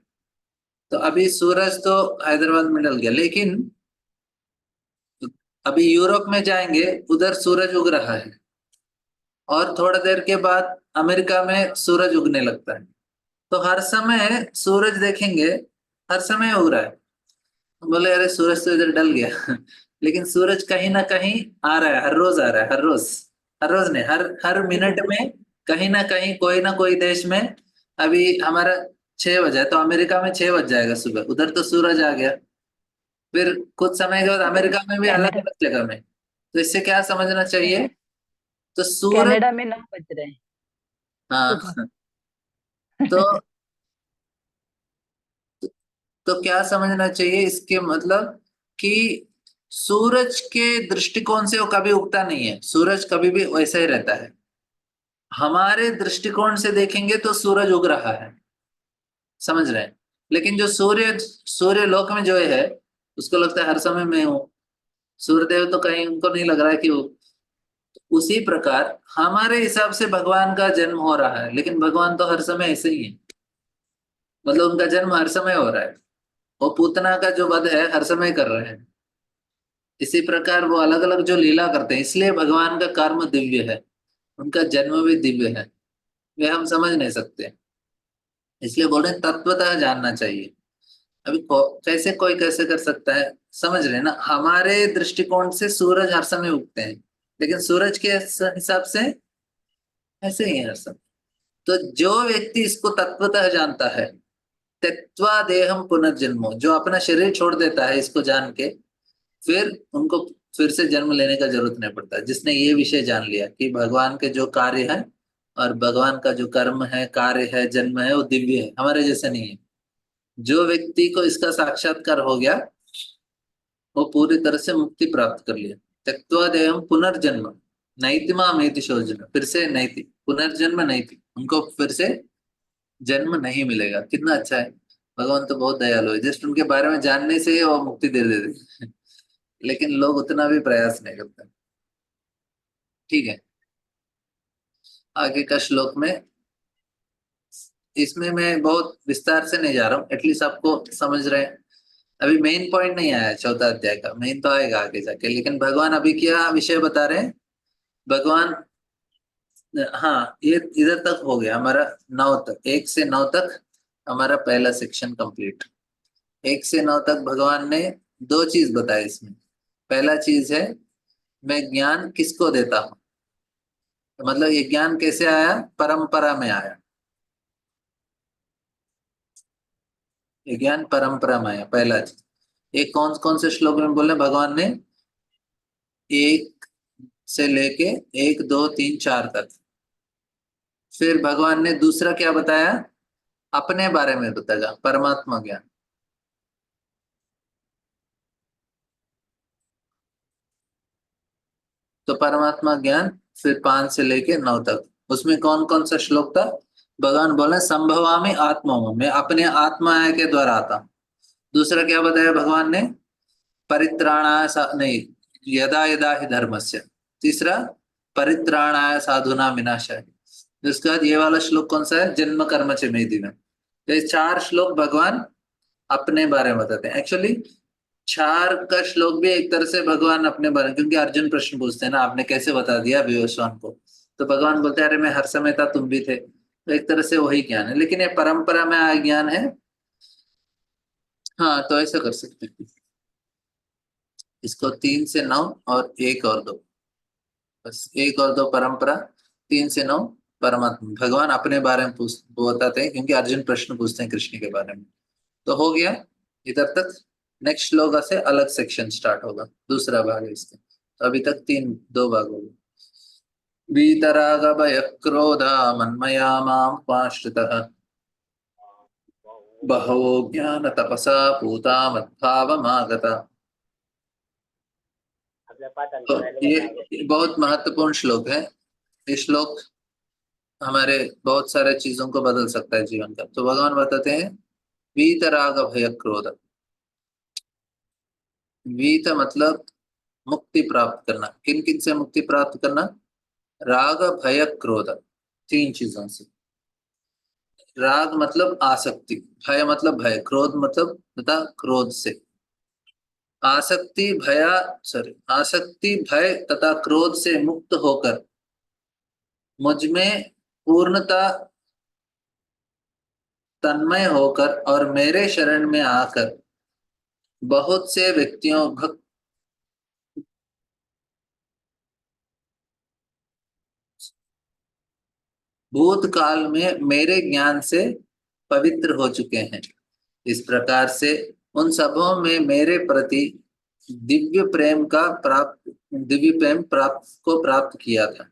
तो अभी सूरज तो हैदराबाद में ढल गया, लेकिन अभी यूरोप में जाएंगे उधर सूरज उग रहा है, और थोड़ा देर के बाद अमेरिका में सूरज उगने लगता है। तो हर समय सूरज देखेंगे, हर समय उग रहा है। बोले अरे सूरज तो इधर ढल गया लेकिन सूरज कहीं ना कहीं आ रहा है, हर रोज आ रहा है, हर रोज नहीं, हर मिनट में कहीं ना कोई देश में। अभी हमारा 6 बजा है तो अमेरिका में 6 बज जाएगा सुबह, उधर तो सूरज आ गया। फिर कुछ समय के बाद अमेरिका में भी अलग कनाडा अलग जगह में। तो इससे क्या समझना चाहिए, तो सूरज, कनाडा में 9 बज रहे हैं सुबह। हाँ, तो तो क्या समझना चाहिए इसके मतलब कि सूरज के दृष्टिकोण से वो कभी उगता नहीं है, सूरज कभी भी वैसा ही रहता है। हमारे दृष्टिकोण से देखेंगे तो सूरज उग रहा है, समझ रहे हैं। लेकिन जो सूर्य लोक में जो है उसको लगता है हर समय मैं हूँ, सूर्यदेव तो कहीं उनको नहीं लग रहा है कि वो। उसी प्रकार हमारे हिसाब से भगवान का जन्म हो रहा है, लेकिन भगवान तो हर समय ऐसे ही है, मतलब उनका जन्म हर समय हो रहा है। वो पूतना का जो वध है हर समय कर रहे हैं। इसी प्रकार वो अलग अलग जो लीला करते हैं, इसलिए भगवान का कर्म दिव्य है, उनका जन्म भी दिव्य है, वे हम समझ नहीं सकते। इसलिए बोल रहे हैं तत्वतः जानना चाहिए। अभी कैसे कोई कैसे कर सकता है, समझ रहे हैं ना। हमारे दृष्टिकोण से सूरज हर समय उगते हैं, लेकिन सूरज के हिसाब से ऐसे ही है हर समय। तो जो व्यक्ति इसको तत्वतः जानता है, त्यक्त्वा देहम पुनर्जन्मो, जो अपना शरीर छोड़ देता है इसको जान के, फिर उनको फिर से जन्म लेने का जरूरत नहीं पड़ता। जिसने ये विषय जान लिया कि भगवान के जो कार्य है और भगवान का जो कर्म है, कार्य है, जन्म है, वो दिव्य है, हमारे जैसे नहीं है। जो व्यक्ति को इसका साक्षात्कार हो गया वो पूरी तरह से मुक्ति प्राप्त कर लिया। त्यक्त्वा देहम पुनर्जन्म नैतिमा मेति शोचन, फिर से नैति, पुनर्जन्म नैति, उनको फिर से जन्म नहीं मिलेगा। कितना अच्छा है, भगवान तो बहुत दयालु है, जस्ट उनके बारे में जानने से ही वो मुक्ति दे देते हैं। लेकिन लोग उतना भी प्रयास नहीं करते। ठीक है, आगे का श्लोक में, इसमें मैं बहुत विस्तार से नहीं जा रहा हूँ, एटलीस्ट आपको समझ रहे हैं। अभी मेन पॉइंट नहीं आया चौथा अध्याय का, मेन तो आएगा आगे जाके। लेकिन भगवान अभी क्या विषय बता रहे हैं, भगवान, हाँ ये इधर तक हो गया हमारा 9 तक, 1 से 9 तक हमारा पहला सेक्शन कंप्लीट। 1 से 9 तक भगवान ने 2 चीज बताई इसमें। पहला चीज है मैं ज्ञान किसको देता हूँ, मतलब ये ज्ञान कैसे आया, परंपरा में आया, ये ज्ञान परंपरा में आया, पहला चीज। एक कौन कौन से श्लोक में बोले भगवान ने, 1 से लेके 1 2 3 4 तक। फिर भगवान ने दूसरा क्या बताया, अपने बारे में बताया, परमात्मा ज्ञान। तो परमात्मा ज्ञान फिर 5 से लेके 9 तक। उसमें कौन कौन सा श्लोक था, भगवान बोले संभवामि आत्मा, मैं अपने आत्मा के द्वारा आता हूं। दूसरा क्या बताया भगवान ने, परित्राणाय नहीं, यदा यदा ही धर्मस्य। तीसरा परित्राणाय साधुना विनाशाय। उसके बाद ये वाला श्लोक कौन सा है, जन्म कर्म च मे दिनम। तो ये 4 श्लोक भगवान अपने बारे में बताते हैं। एक्चुअली 4 का श्लोक भी एक तरह से भगवान अपने बारे में, क्योंकि अर्जुन प्रश्न पूछते हैं ना, आपने कैसे बता दिया विवस्वान को, तो भगवान बोलते हैं अरे मैं हर समय था, तुम भी थे। तो एक तरह से वही ज्ञान है, लेकिन ये परंपरा में आया ज्ञान है। हाँ तो ऐसा कर सकते हैं इसको, 3 से 9 और 1 और 2, बस 1 और 2 परंपरा, 3 से 9 परमात्मा। भगवान अपने बारे में बताते हैं, क्योंकि अर्जुन प्रश्न पूछते हैं कृष्ण के बारे में। तो हो गया इधर तक। नेक्स्ट श्लोक से अलग सेक्शन स्टार्ट होगा, दूसरा भाग है इसका। तो अभी तक 2 भाग हो गए। वीतराग भय क्रोध मन्मया मां पाश्रितः बहवो ज्ञान तपसा पूता मद्भावमागता। तो ये बहुत महत्वपूर्ण श्लोक है। ये श्लोक हमारे बहुत सारे चीजों को बदल सकता है जीवन का। तो भगवान बताते हैं वीतराग भय क्रोध। वीत मतलब मुक्ति प्राप्त करना। किन किन से मुक्ति प्राप्त करना? राग भय क्रोध, तीन चीजों से। राग मतलब आसक्ति, भय मतलब भय, क्रोध मतलब तथा क्रोध से। आसक्ति आसक्ति भय तथा क्रोध से मुक्त होकर मुझ में पूर्णता तन्मय होकर और मेरे शरण में आकर बहुत से व्यक्तियों भूतकाल में मेरे ज्ञान से पवित्र हो चुके हैं। इस प्रकार से उन सबों में मेरे प्रति दिव्य प्रेम प्राप्त किया था।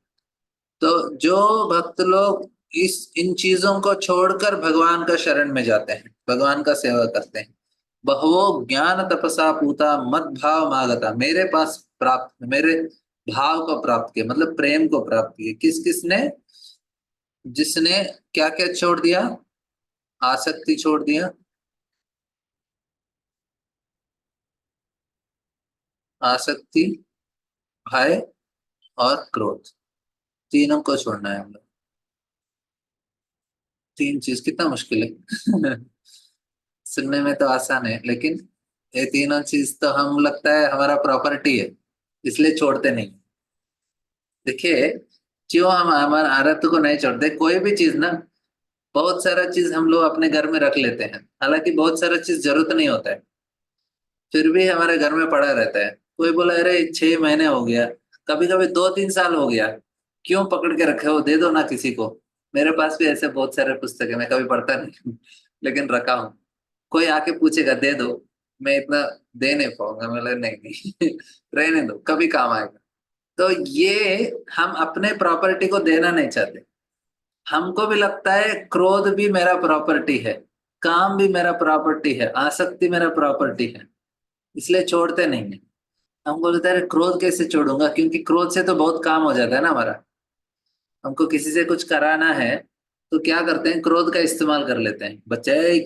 तो जो भक्त लोग इन चीजों को छोड़कर भगवान का शरण में जाते हैं, भगवान का सेवा करते हैं, बहवो ज्ञान तपसा पूता मद भाव मागता, मेरे पास प्राप्त, मेरे भाव को प्राप्त किया, मतलब प्रेम को प्राप्त किया। किस किसने? जिसने क्या क्या छोड़ दिया? आसक्ति छोड़ दिया, आसक्ति, भय और क्रोध, तीनों को छोड़ना है हम लोग। तीन चीज कितना मुश्किल है सुनने में तो आसान है, लेकिन ये तीनों चीज तो हम लगता है हमारा प्रॉपर्टी है, इसलिए छोड़ते नहीं। देखिए क्यों हम हमारे आदत को नहीं छोड़ते? कोई भी चीज ना, बहुत सारा चीज हम लोग अपने घर में रख लेते हैं, हालांकि बहुत सारा चीज जरूरत नहीं होता है, फिर भी हमारे घर में पड़ा रहता है। कोई बोला अरे 6 महीने हो गया, कभी कभी 2-3 साल हो गया, क्यों पकड़ के रखे हो? दे दो ना किसी को। मेरे पास भी ऐसे बहुत सारे पुस्तक है, मैं कभी पढ़ता नहीं लेकिन रखा हूँ। कोई आके पूछेगा दे दो, मैं इतना दे नहीं पाऊंगा, मैं बोला नहीं रहने दो, कभी काम आएगा। तो ये हम अपने प्रॉपर्टी को देना नहीं चाहते। हमको भी लगता है क्रोध भी मेरा प्रॉपर्टी है, काम भी मेरा प्रॉपर्टी है, आसक्ति मेरा प्रॉपर्टी है, इसलिए छोड़ते नहीं है। हम बोलते हैं क्रोध कैसे छोड़ूंगा, क्योंकि क्रोध से तो बहुत काम हो जाता है ना हमारा। हमको किसी से कुछ कराना है तो क्या करते हैं? क्रोध का इस्तेमाल कर लेते हैं। बच्चे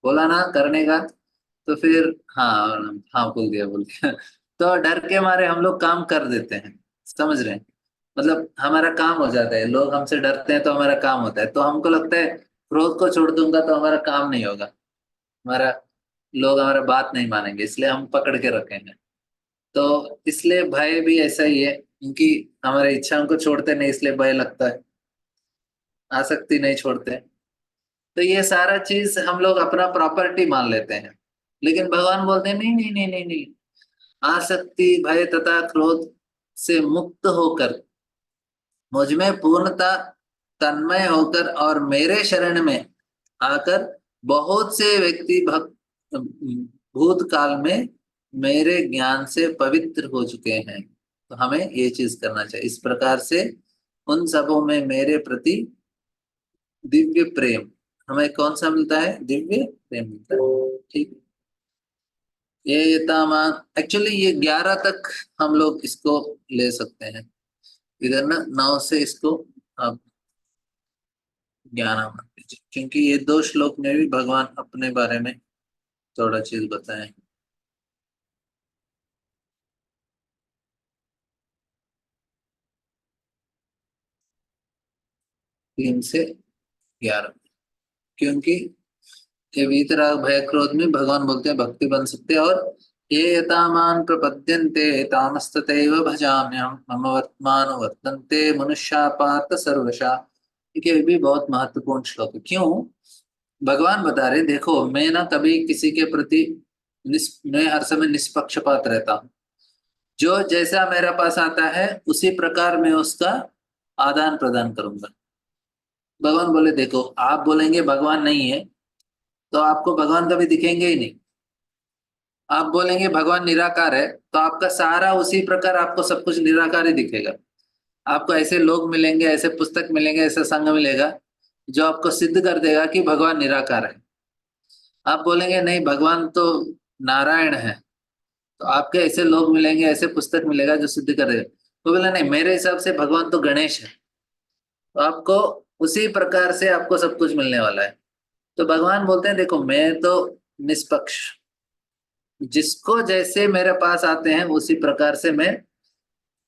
बोला ना करने का, तो फिर हाँ हाँ बोल दिया तो डर के मारे हम लोग काम कर देते हैं, समझ रहे हैं? मतलब हमारा काम हो जाता है, लोग हमसे डरते हैं तो हमारा काम होता है। तो हमको लगता है क्रोध को छोड़ दूंगा तो हमारा काम नहीं होगा, हमारा लोग हमारा बात नहीं मानेंगे, इसलिए हम पकड़ के रखेंगे। तो इसलिए भय भी ऐसा ही है, क्योंकि हमारे इच्छाओं को छोड़ते नहीं, इसलिए भय लगता है, आसक्ति नहीं छोड़ते। तो ये सारा चीज हम लोग अपना प्रॉपर्टी मान लेते हैं, लेकिन भगवान बोलते हैं नहीं नहीं नहीं नहीं नहीं, आसक्ति भय तथा क्रोध से मुक्त होकर मुझ में पूर्णता तन्मय होकर और मेरे शरण में आकर बहुत से व्यक्ति भूतकाल में मेरे ज्ञान से पवित्र हो चुके हैं। तो हमें ये चीज करना चाहिए। इस प्रकार से उन सबों में मेरे प्रति दिव्य प्रेम, हमें कौन सा मिलता है? दिव्य प्रेम मिलता है। ठीक, ये तामान एक्चुअली ये 11 तक हम लोग इसको ले सकते हैं। इधर ना 9 से इसको आप 11 मान लीजिए, क्योंकि ये 2 श्लोक में भी भगवान अपने बारे में थोड़ा चीज बताए। 3 से 11, क्योंकि ये वीतराग भय क्रोध में भगवान बोलते हैं भक्ति बन सकते हैं। और ये तामान प्रपद्यन्ते तामस्ततैव भजाम्यहम् मम वर्तमान वर्तन्ते मनुष्या पार्थ सर्वशा। ये भी बहुत महत्वपूर्ण श्लोक है। क्यों? भगवान बता रहे देखो मैं ना कभी किसी के प्रति मैं हर समय निष्पक्षपात रहता हूँ। जो जैसा मेरे पास आता है उसी प्रकार मैं उसका आदान प्रदान करूंगा। भगवान बोले देखो आप बोलेंगे भगवान नहीं है तो आपको भगवान कभी दिखेंगे ही नहीं। आप बोलेंगे भगवान निराकार है तो आपका सारा उसी प्रकार आपको सब कुछ निराकार ही दिखेगा। आपको ऐसे लोग मिलेंगे, ऐसे पुस्तक मिलेंगे, ऐसा संघ मिलेगा जो आपको सिद्ध कर देगा कि भगवान निराकार है। आप बोलेंगे नहीं भगवान तो नारायण है, तो आपके ऐसे लोग मिलेंगे, ऐसे पुस्तक मिलेगा जो सिद्ध कर देगा। तो बोला नहीं, मेरे हिसाब से भगवान तो गणेश है। तो आपको उसी प्रकार से आपको सब कुछ मिलने वाला है। तो भगवान बोलते हैं देखो मैं तो निष्पक्ष, जिसको जैसे मेरे पास आते हैं उसी प्रकार से मैं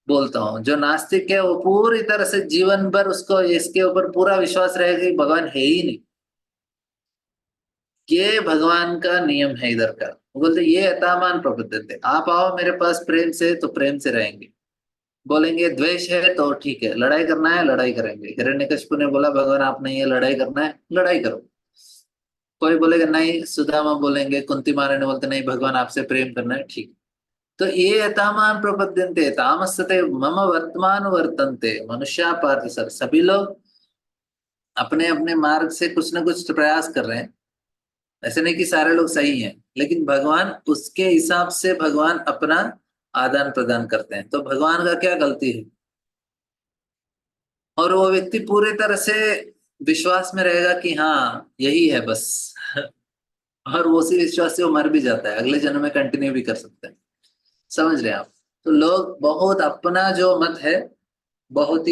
बोलता हूँ। जो नास्तिक है वो पूरी तरह से जीवन भर उसको इसके ऊपर पूरा विश्वास रहेगा कि भगवान है ही नहीं, ये भगवान का नियम है इधर का। वो बोलते ये यथामान प्रपद्यन्ते, आप आओ मेरे पास प्रेम से तो प्रेम से रहेंगे, बोलेंगे द्वेष है तो ठीक है, लड़ाई करना है लड़ाई करेंगे। हिरण्यकशिपु ने बोला भगवान आपने ये लड़ाई करना है, लड़ाई करो। कोई बोलेगा नहीं, सुदामा बोलेंगे, कुंती महारानी बोलते नहीं भगवान आपसे प्रेम करना है, ठीक। तो ये यथामान प्रपद्यन्ते तामसते मम वर्तमान वर्तन्ते मनुष्या पार्थ सर, सभी लोग अपने अपने मार्ग से कुछ ना कुछ प्रयास कर रहे हैं। ऐसे नहीं कि सारे लोग सही हैं, लेकिन भगवान उसके हिसाब से भगवान अपना आदान प्रदान करते हैं। तो भगवान का क्या गलती है? और वो व्यक्ति पूरी तरह से विश्वास में रहेगा कि हाँ यही है बस और वो उसी विश्वास से वो मर भी जाता है, अगले जन्म में कंटिन्यू भी कर सकते हैं। समझ रहे हैं आप? तो लोग बहुत अपना जो मत है बहुत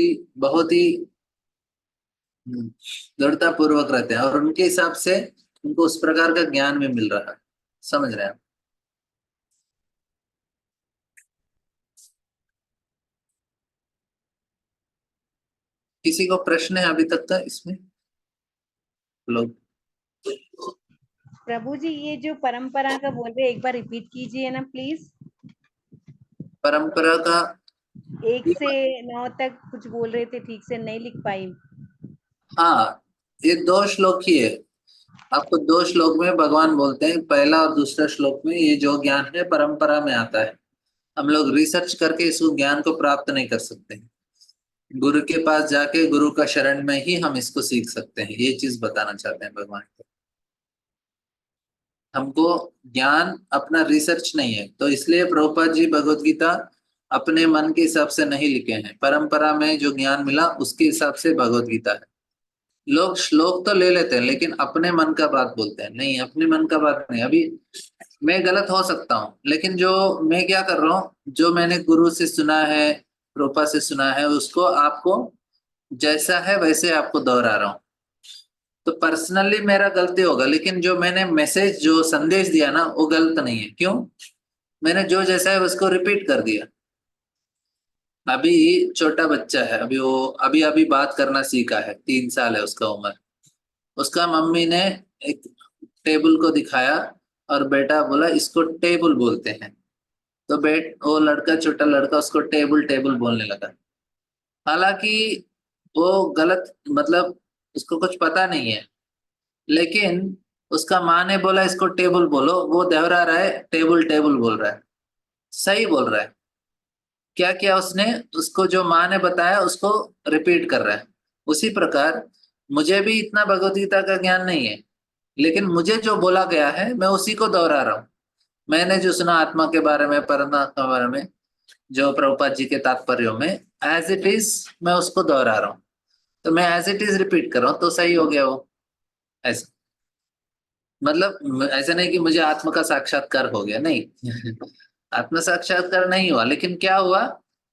ही दृढ़ता पूर्वक रहते हैं, और उनके हिसाब से उनको उस प्रकार का ज्ञान भी मिल रहा है। समझ रहे हैं आप? किसी को प्रश्न है अभी तक का इसमें? लोग प्रभु जी ये जो परंपरा का बोल रहे हैं, एक बार रिपीट कीजिए ना प्लीज। परंपरा का 1 से 9 तक कुछ बोल रहे थे, ठीक से नहीं लिख पाई। हाँ, ये 2 श्लोक ही है। आपको 2 श्लोक में भगवान बोलते हैं, पहला और दूसरा श्लोक में ये जो ज्ञान है परंपरा में आता है। हम लोग रिसर्च करके इस ज्ञान को प्राप्त नहीं कर सकते। गुरु के पास जाके गुरु का शरण में ही हम इसको सीख सकते हैं, ये चीज बताना चाहते हैं भगवान को। हमको ज्ञान अपना रिसर्च नहीं है, तो इसलिए प्रभुपाद जी भगवत गीता अपने मन के हिसाब से नहीं लिखे हैं, परंपरा में जो ज्ञान मिला उसके हिसाब से भगवत गीता है। लोग श्लोक तो ले लेते हैं लेकिन अपने मन का बात बोलते हैं, नहीं अपने मन का बात नहीं। अभी मैं गलत हो सकता हूँ, लेकिन जो मैं क्या कर रहा हूँ, जो मैंने गुरु से सुना है, रूपा से सुना है, उसको आपको जैसा है वैसे आपको दोहरा रहा हूँ। तो पर्सनली मेरा गलती होगा, लेकिन जो मैंने मैसेज जो संदेश दिया ना वो गलत नहीं है। क्यों? मैंने जो जैसा है उसको रिपीट कर दिया। अभी छोटा बच्चा है, अभी वो अभी अभी बात करना सीखा है, 3 साल है उसका उम्र। उसका मम्मी ने एक टेबल को दिखाया और बेटा बोला इसको टेबल बोलते हैं। तो वो लड़का, छोटा लड़का उसको टेबल टेबल बोलने लगा। हालांकि वो गलत, मतलब उसको कुछ पता नहीं है, लेकिन उसका माँ ने बोला इसको टेबल बोलो, वो दोहरा रहा है टेबल टेबल बोल रहा है, सही बोल रहा है। क्या किया उसने, उसको जो माँ ने बताया उसको रिपीट कर रहा है। उसी प्रकार मुझे भी इतना भगवत गीता का ज्ञान नहीं है, लेकिन मुझे जो बोला गया है मैं उसी को दोहरा रहा हूँ। मैंने जो सुना आत्मा के बारे में, परमात्मा के बारे में, जो प्रभुपाद जी के तात्पर्यों में एज इट इज मैं उसको दोहरा रहा हूँ। तो मैं एज इट इज रिपीट कर रहा हूँ, तो सही हो गया वो। ऐसा मतलब ऐसा नहीं कि मुझे आत्मा का साक्षात्कार हो गया, नहीं आत्म साक्षात्कार नहीं हुआ, लेकिन क्या हुआ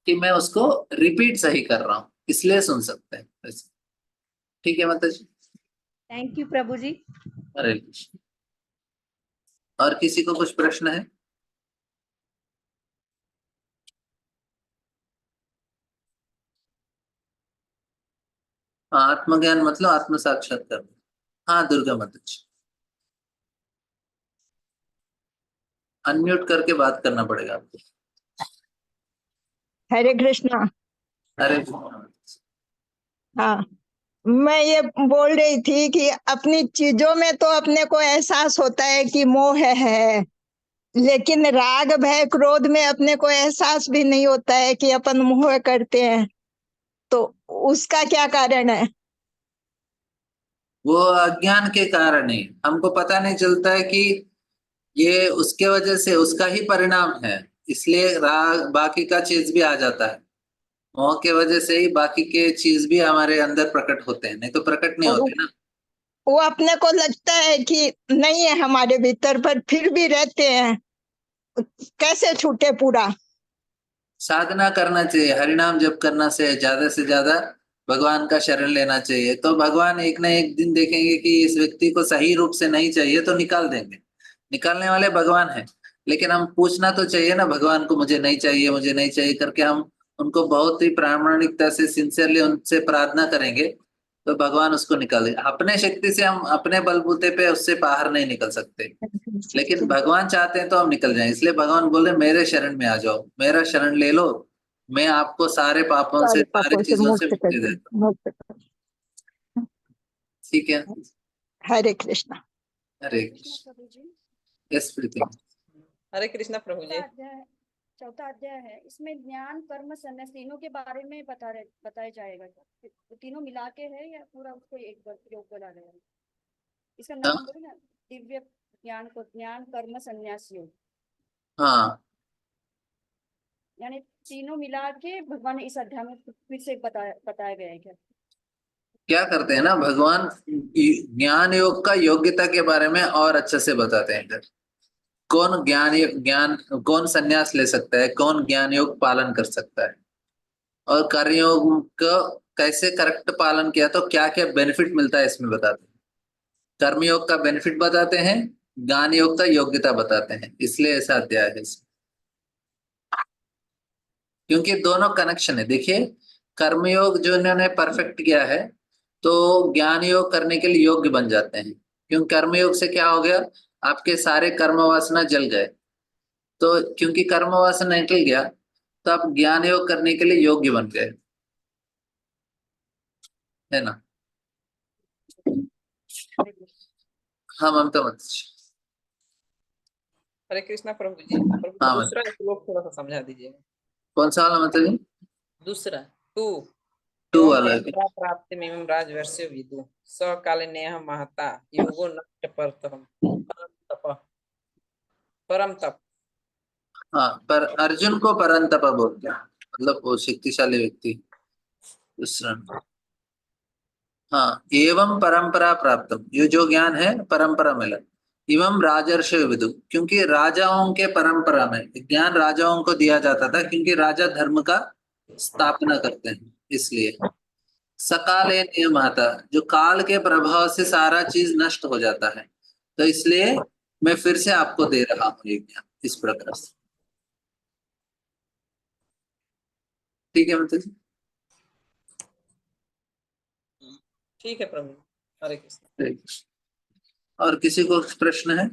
कि मैं उसको रिपीट सही कर रहा हूँ, इसलिए सुन सकते हैं वैसे। ठीक है माता जी? थैंक यू प्रभु जी। हरे कृष्ण। और किसी को कुछ प्रश्न है? हाँ, आत्मज्ञान मतलब आत्म साक्षात्कार। हाँ दुर्गा माता जी, अनम्यूट करके बात करना पड़ेगा आपको। हरे कृष्णा। अरे हाँ, मैं ये बोल रही थी कि अपनी चीजों में तो अपने को एहसास होता है कि मोह है, लेकिन राग भय क्रोध में अपने को एहसास भी नहीं होता है कि अपन मोह करते हैं। तो उसका क्या कारण है? वो अज्ञान के कारण ही हमको पता नहीं चलता है कि ये उसके वजह से उसका ही परिणाम है, इसलिए राग बाकी का चीज भी आ जाता है। मोह के वजह से ही बाकी के चीज भी हमारे अंदर प्रकट होते हैं, नहीं तो प्रकट नहीं और होते ना। वो अपने को लगता है कि नहीं है हमारे भीतर, पर फिर भी रहते हैं, कैसे छूटे पूरा? साधना करना चाहिए, हरिनाम जप करना से ज्यादा भगवान का शरण लेना चाहिए। तो भगवान एक ना एक दिन देखेंगे कि इस व्यक्ति को सही रूप से नहीं चाहिए तो निकाल देंगे। निकालने वाले भगवान है, लेकिन हम पूछना तो चाहिए ना भगवान को, मुझे नहीं चाहिए, मुझे नहीं चाहिए करके हम उनको बहुत ही प्रामाणिकता से सिंसियरली उनसे प्रार्थना करेंगे तो भगवान उसको निकाल देंगे। अपने शक्ति से हम अपने बलबूते पे उससे बाहर नहीं निकल सकते, लेकिन भगवान चाहते हैं तो हम निकल जाएं। इसलिए भगवान बोले मेरे शरण में आ जाओ, मेरा शरण ले लो, मैं आपको सारे पापों से, सारी चीजों से मुक्ति देता हूं। ठीक है, हरे कृष्णा। हरे कृष्ण प्रभु जी। यस प्रीति। हरे कृष्णा प्रभु जी। चौथा अध्याय है, इसमें ज्ञान कर्म संन्यास तीनों के बारे में बताया जाएगा क्या? तो तीनों मिला के है या पूरा उसको एक योग बना रहे हैं? इसका नाम बोले ना, दिव्य ज्ञान को ज्ञान कर्म संन्यास योग। हाँ, यानी तीनों मिला के भगवान ने इस अध्याय में फिर से बताया गया है क्या? क्या करते हैं ना भगवान ज्ञान योग का योग्यता के बारे में और अच्छे से बताते हैं। कौन ज्ञान कौन संन्यास ले सकता है, कौन ज्ञान योग पालन कर सकता है, और कर्मयोग का कैसे करेक्ट पालन किया तो क्या क्या बेनिफिट मिलता है इसमें बताते हैं। कर्मयोग का बेनिफिट बताते हैं, ज्ञान योग का योग्यता बताते हैं, इसलिए ऐसा अध्याय है इसमें। क्योंकि दोनों कनेक्शन है। देखिए, कर्मयोग जो इन्होंने परफेक्ट किया है तो ज्ञान योग करने के लिए योग्य बन जाते हैं। क्योंकि कर्मयोग से क्या हो गया, आपके सारे कर्म वासना जल गए, तो क्योंकि कर्म वासना निकल गया तो आप ज्ञान योग करने के लिए योग्य बन गए, है ना। हाँ ममता मत। हरे कृष्णा प्रभु जी। प्रभु हाँ, दूसरा श्लोक थोड़ा सा समझा दीजिए। कौन सा वाला मतलब जी? दूसरा 2 वाला है। प्राप्ति में राजवर्षे विदु स काले नेह महता योगो नष्ट परम तप। हाँ, पर अर्जुन को परंतप बोलते हैं, मतलब वो शक्तिशाली व्यक्ति। दूसरा, हाँ, एवं परंपरा प्राप्त, ये जो ज्ञान है परंपरा मिला। एवं राजर्षि विदु, क्योंकि राजाओं के परंपरा में ज्ञान राजाओं को दिया जाता था, क्योंकि राजा धर्म का स्थापना करते हैं, इसलिए। सकाले नियमता, जो काल के प्रभाव से सारा चीज नष्ट हो जाता है, तो इसलिए मैं फिर से आपको दे रहा हूँ ये ज्ञान इस प्रकार से। ठीक है मतलब। ठीक है प्रभु। हरे कृष्ण। ठीक। और किसी को प्रश्न है?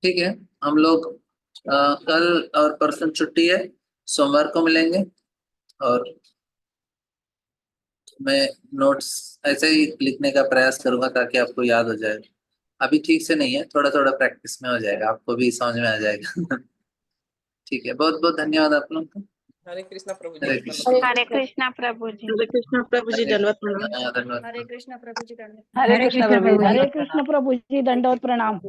ठीक है, हम लोग कल और परसों छुट्टी है, सोमवार को मिलेंगे। और मैं नोट्स ऐसे ही लिखने का प्रयास करूंगा ताकि आपको याद हो जाए। अभी ठीक से नहीं है, थोड़ा थोड़ा प्रैक्टिस में हो जाएगा, आपको भी समझ में आ जाएगा। ठीक है, बहुत बहुत धन्यवाद आप लोगों का। हरे कृष्णा प्रभु जी। हरे कृष्ण। हरे कृष्णा प्रभु जी। हरे कृष्ण प्रभु जी, दंडवत प्रणाम। धन्यवाद। हरे कृष्णा प्रभु जी। हरे कृष्ण प्रभु जी। हरे कृष्ण प्रभु जी, दंडवत प्रणाम।